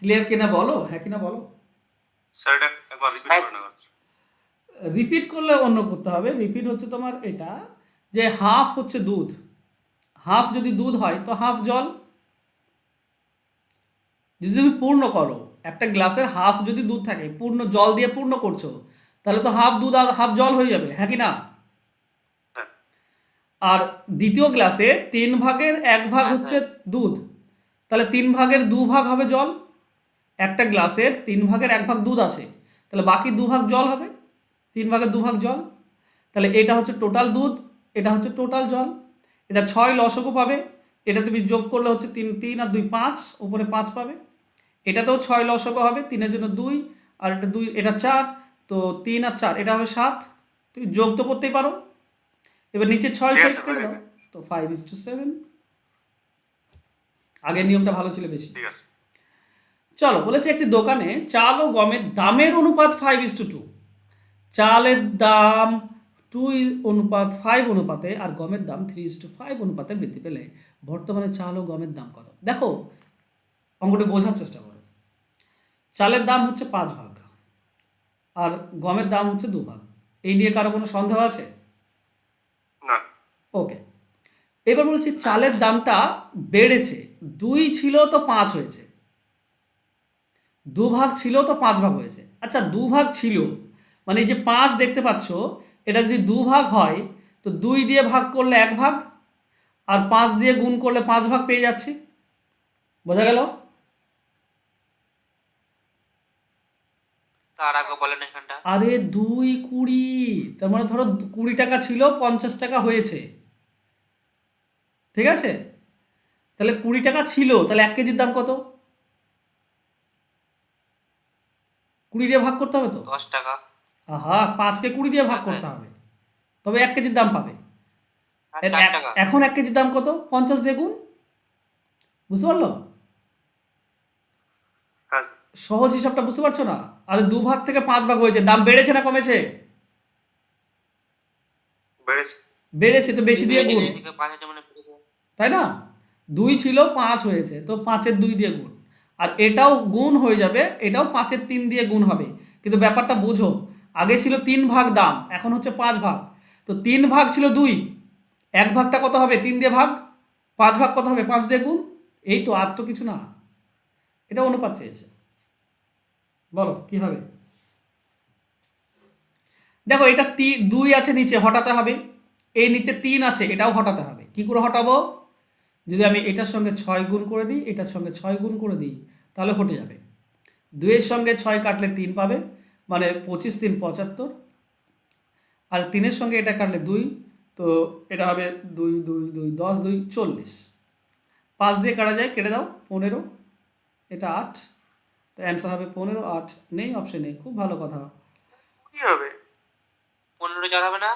Speaker 2: ক্লিয়ার কিনা বলো, হ্যাঁ কিনা বলো।
Speaker 1: স্যার এটা একবার রিপিট করে নেওয়া।
Speaker 2: রিপিট করলে অন্য করতে হবে। রিপিট হচ্ছে তোমার এটা, যে হাফ হচ্ছে দুধ, হাফ যদি দুধ হয় তো হাফ জল। যদি তুমি পূর্ণ করো, একটা গ্লাসের হাফ যদি দুধ থাকে, পূর্ণ জল দিয়ে পূর্ণ করছো, তাহলে তো হাফ দুধ আর হাফ জল হয়ে যাবে, হ্যাঁ কি না?
Speaker 1: হ্যাঁ
Speaker 2: আর দ্বিতীয় গ্লাসে 3/1 হচ্ছে দুধ, তাহলে 3/2 হবে জল। একটা গ্লাসের 3/1 দুধ আছে, তাহলে বাকি 2 ভাগ জল হবে, 3/2 জল। তাহলে এটা হচ্ছে টোটাল দুধ, এটা হচ্ছে টোটাল জল। এটা 6 লসগু পাবে, এটা তুমি যোগ করলে হচ্ছে 3 3 আর 2 5, উপরে 5 পাবে। এটাতেও 6 লসগু হবে, 3-এর জন্য 2, আর এটা 2, এটা 4, তো 3 আর 4 এটা হবে 7। তুমি যোগ তো করতেই পারো। এবার নিচে 6
Speaker 1: ঠিক
Speaker 2: 6
Speaker 1: আছে,
Speaker 2: কেটে
Speaker 1: হয়ে
Speaker 2: দাও,
Speaker 1: গেছে।
Speaker 2: তো 5:7। আগের নিয়মটা ভালো ছিল বেশি।
Speaker 1: ঠিক আছে।
Speaker 2: চলো, বলেছে একটি দোকানে চাল ও গমের দামের অনুপাত 5:2। চালের দাম 2:5 অনুপাতে আর গমের দাম 3:5 অনুপাতে বৃদ্ধি পেলে বর্তমানে চাল ও গমের দাম কত? দেখো, অঙ্কটি বোঝার চেষ্টা করো। চালের দাম হচ্ছে 5 ভাগ আর গমের দাম হচ্ছে 2 ভাগ। এই নিয়ে কারো কোনো সন্দেহ আছে?
Speaker 1: না।
Speaker 2: ওকে, এবার বলছি চালের দামটা বেড়েছে, 2 ছিল তো 5 হয়েছে, 2 ভাগ ছিল তো 5 ভাগ হয়েছে। আচ্ছা, 2 ভাগ ছিল মানে এই যে 5 দেখতে পাচ্ছ, এটা যদি 2 ভাগ হয় তো 2 দিয়ে ভাগ করলে 1 ভাগ, আর 5 দিয়ে গুণ করলে 5 ভাগ পেয়ে যাচ্ছি। বোঝা গেল?
Speaker 3: তার আগে বলেন এখানটা।
Speaker 2: আরে 2 20, তার মানে ধরো 20 টাকা ছিল, 50 টাকা হয়েছে, ঠিক আছে? তাহলে 20 টাকা ছিল, তাহলে 1 কেজির দাম কত? 20 দিয়ে ভাগ করতে হবে তো।
Speaker 3: 10 টাকা।
Speaker 2: আহা, 5কে 20 দিয়ে ভাগ করতে হবে, তবে 1 কেজির দাম পাবে।
Speaker 3: আর 4 টাকা।
Speaker 2: এখন 1 কেজির দাম কত? 50 দিয়ে গুণ। বুঝতে পারলো?
Speaker 1: হ্যাঁ
Speaker 2: সহজ হিসাবটা বুঝতে পারছো না? আর 2 ভাগ থেকে 5 ভাগ হয়েছে, দাম বেড়েছে না কমেছে?
Speaker 1: বেড়েছে।
Speaker 2: বেড়েছে, তো বেশি দিয়ে গুণ,
Speaker 3: এদিকে 5 হাজার মানে বেড়ে যায়।
Speaker 2: তাই না? 2 ছিল 5 হয়েছে, তো 5-এর 2 দিয়ে গুণ। আর এটাও গুণ হয়ে যাবে, এটাও 5-এর 3 দিয়ে গুণ হবে। কিন্তু ব্যাপারটা বোঝো, আগে ছিল 3 ভাগ দাম, এখন হচ্ছে 5 ভাগ। তো 3 ভাগ ছিল 2, 1 ভাগটা কত হবে? 3 দিয়ে ভাগ। 5 ভাগ কত হবে? 5 দিয়ে গুণ। এই তো, আর তো কিছু না। এটা অনুপাত চেয়েছে, বলো কি হবে? দেখো, এটা 2 আছে নিচে, হটাতে হবে। এই নিচে 3 আছে, এটাও হটাতে হবে। কি করে হটাবো? যদি আমি এটার সঙ্গে 6 গুণ করে দিই, এটার সঙ্গে 6 গুণ করে দিই, তাহলে হটে যাবে। 2-এর সঙ্গে 6 কাটলে 3 পাবে, মানে 25 3 75। আর 3-এর সঙ্গে এটা কাটলে 2, তো এটা হবে 2 2 2 10 2 40। 5 দিয়ে কাটা যায়, কেটে দাও, 15। এটা 8, তো অ্যান্সার হবে 15। 8 নেই, অপশন নেই। খুব ভালো কথা।
Speaker 1: কি হবে?
Speaker 3: 15 4 হবে না?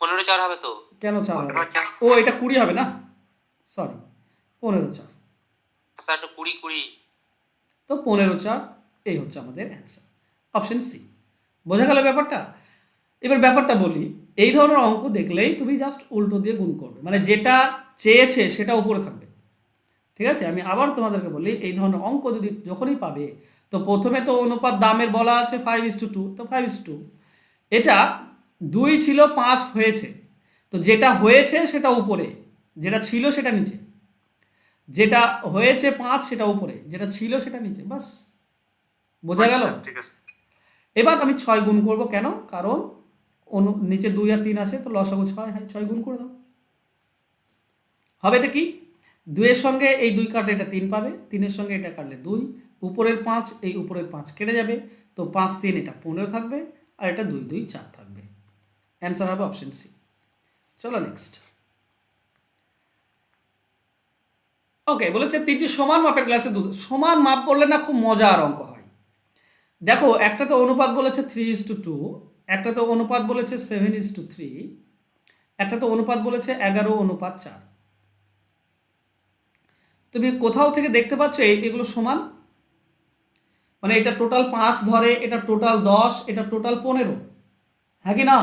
Speaker 3: 15 4 হবে তো।
Speaker 2: কেন 4 হবে?
Speaker 3: 15 4
Speaker 2: ও, এটা 20 হবে না, সরি, 15-4।
Speaker 3: স্যার, 20 20।
Speaker 2: তো 15-4 এই হচ্ছে আমাদের অ্যান্সার, অপশন সি। বোঝা গেল ব্যাপারটা? এবার ব্যাপারটা বলি, এই ধরনের অঙ্ক দেখলেই তুমি জাস্ট উল্টো দিয়ে গুণ করবে, মানে যেটা চেয়েছে সেটা উপরে থাকবে, ঠিক আছে? আমি আবার তোমাদেরকে বলি, এই ধরনের অঙ্ক যদি যখনই পাবে, তো প্রথমে তো অনুপাত দামের বলা আছে 5:2, তো 5:2। এটা 2 ছিল 5 হয়েছে, তো যেটা হয়েছে সেটা উপরে, যেটা ছিল সেটা নিচে। যেটা হয়েছে 5 সেটা উপরে, যেটা ছিল সেটা নিচে, বাস। বোঝা গেল?
Speaker 1: আচ্ছা, ঠিক আছে।
Speaker 2: এবার আমি 6 গুণ করব, কেন? কারণ নিচে 2 আর 3 আছে, তো লসাগু 6 হয়, 6 গুণ করে দাও। হবে এটা কি? 2-এর সঙ্গে এই 2 কাটলে এটা 3 পাবে, 3-এর সঙ্গে এটা কাটলে 2, উপরের 5 এই উপরের 5 কেটে যাবে, তো 5 3 এটা 15 থাকবে, আর এটা 2 2 4 থাকবে। অ্যান্সার হবে অপশন সি। চলো নেক্সট। ওকে, বলেছে 3টি সমান মাপের গ্লাসে দুধ। সমান মাপ বললে না খুব মজার অঙ্ক হয়। দেখো, একটা তো অনুপাত বলেছে 3:2, একটা তো অনুপাত বলেছে 7:3, একটা তো অনুপাত বলেছে 11:4। তুমি কোথাও থেকে দেখতে পাচ্ছ এগুলো সমান? মানে এটা টোটাল 5 ধরে, এটা টোটাল 10, এটা টোটাল 15, হ্যাঁ কি না?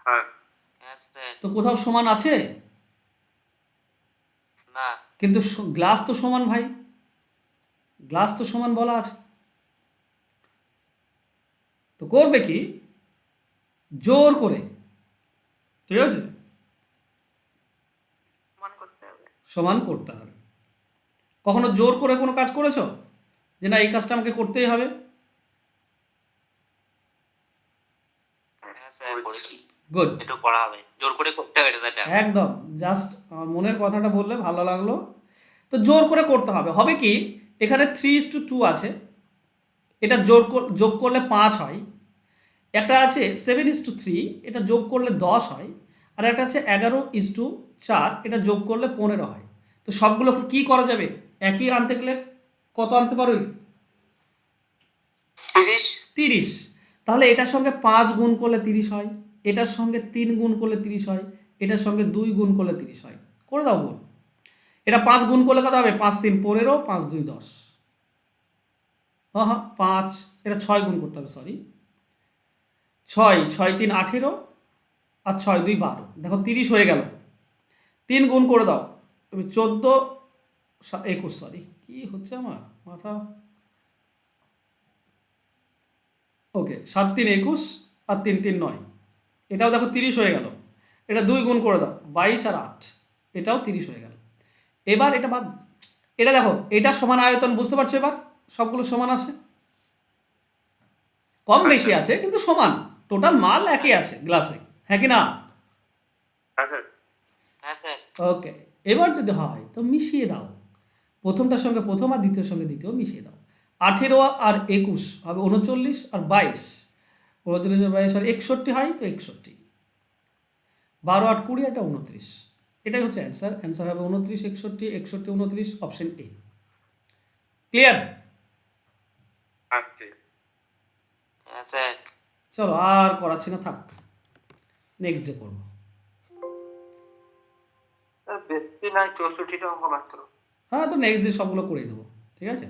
Speaker 1: হ্যাঁ
Speaker 3: হ্যাঁ স্যার।
Speaker 2: তো কোথাও সমান আছে?
Speaker 3: না।
Speaker 2: কিন্তু গ্লাস তো সমান ভাই, গ্লাস তো সমান বলা আছে, তো করবে কি জোর করে, ঠিক আছে,
Speaker 6: সমান করতে হবে।
Speaker 2: সমান করতে হবে। কখনো জোর করে কোনো কাজ করেছো যে না এই কাজটা আমাকে করতেই হবে?
Speaker 3: হ্যাঁ স্যার করেছি,
Speaker 2: গুড,
Speaker 3: একটু করা হবে, জোর করে করতে হবে এটা।
Speaker 2: একদম জাস্ট আমার মনের কথাটা বললে ভালো লাগলো। তো জোর করে করতে হবে, হবে কি এখানে 3:2 আছে, এটা যোগ করলে 5 হয়, একটা আছে 7:3, এটা যোগ করলে 10 হয়, আর একটা আছে 11:4, এটা যোগ করলে 15 হয়। তো সবগুলোকে কি করা যাবে, একই আনতে গেলে কত আনতে পারো?
Speaker 5: 30।
Speaker 2: 30। তাহলে এটার সঙ্গে 5 গুণ করলে 30 হয়, এটার সঙ্গে 3 গুণ করলে 30 হয়, এটার সঙ্গে 2 গুণ করলে 30 হয়। করে দাও বোন। এটা 5 গুণ করলে কত হবে? 5 3 15, 5 2 10। হ্যাঁ হ্যাঁ 5, এটা 6 গুণ করতে হবে, সরি, 6 6 3 18, আর 6 2 12, দেখো 30 হয়ে গেল। 3 গুণ করে দাও, তুমি 14 21, সরি কি হচ্ছে আমার মাথা, ওকে 7 3 21, আর 3 3 9, এটাও দেখো 30 হয়ে গেল। এটা 2 গুণ করে দাও, 22 আর 8, এটাও 30 হয়ে গেল। এবার এটা বাদ, এটা দেখো এটা সমান আয়তন, বুঝতে পারছো? এবার সবগুলো সমান আছে, কম বেশি আছে কিন্তু সমান, টোটাল মাল একই আছে গ্লাসে, হ্যাঁ কি না?
Speaker 1: হ্যাঁ স্যার।
Speaker 3: হ্যাঁ স্যার।
Speaker 2: ওকে, এবার যদি হয় তো মিশিয়ে দাও, প্রথমটার সঙ্গে প্রথম আর দ্বিতীয় সঙ্গে দ্বিতীয় মিশিয়ে দাও। 18 আর 21 হবে 39, আর 22, 39 আর 22 আর 61 হয়, তো 61, 12 8 20, এটা 29, এটাই হচ্ছে অ্যান্সার। অ্যান্সার হবে 29 61 61 29, অপশন এ। ক্লিয়ার?
Speaker 1: আচ্ছা।
Speaker 3: হ্যাঁ স্যার।
Speaker 2: চলো আর করাচ্ছি না, থাক, নেক্সট ডে করবো।
Speaker 4: বেশি নয়, 64টা অঙ্ক মাত্র।
Speaker 2: হ্যাঁ, তো নেক্সট ডে সবগুলো করে দেবো, ঠিক আছে।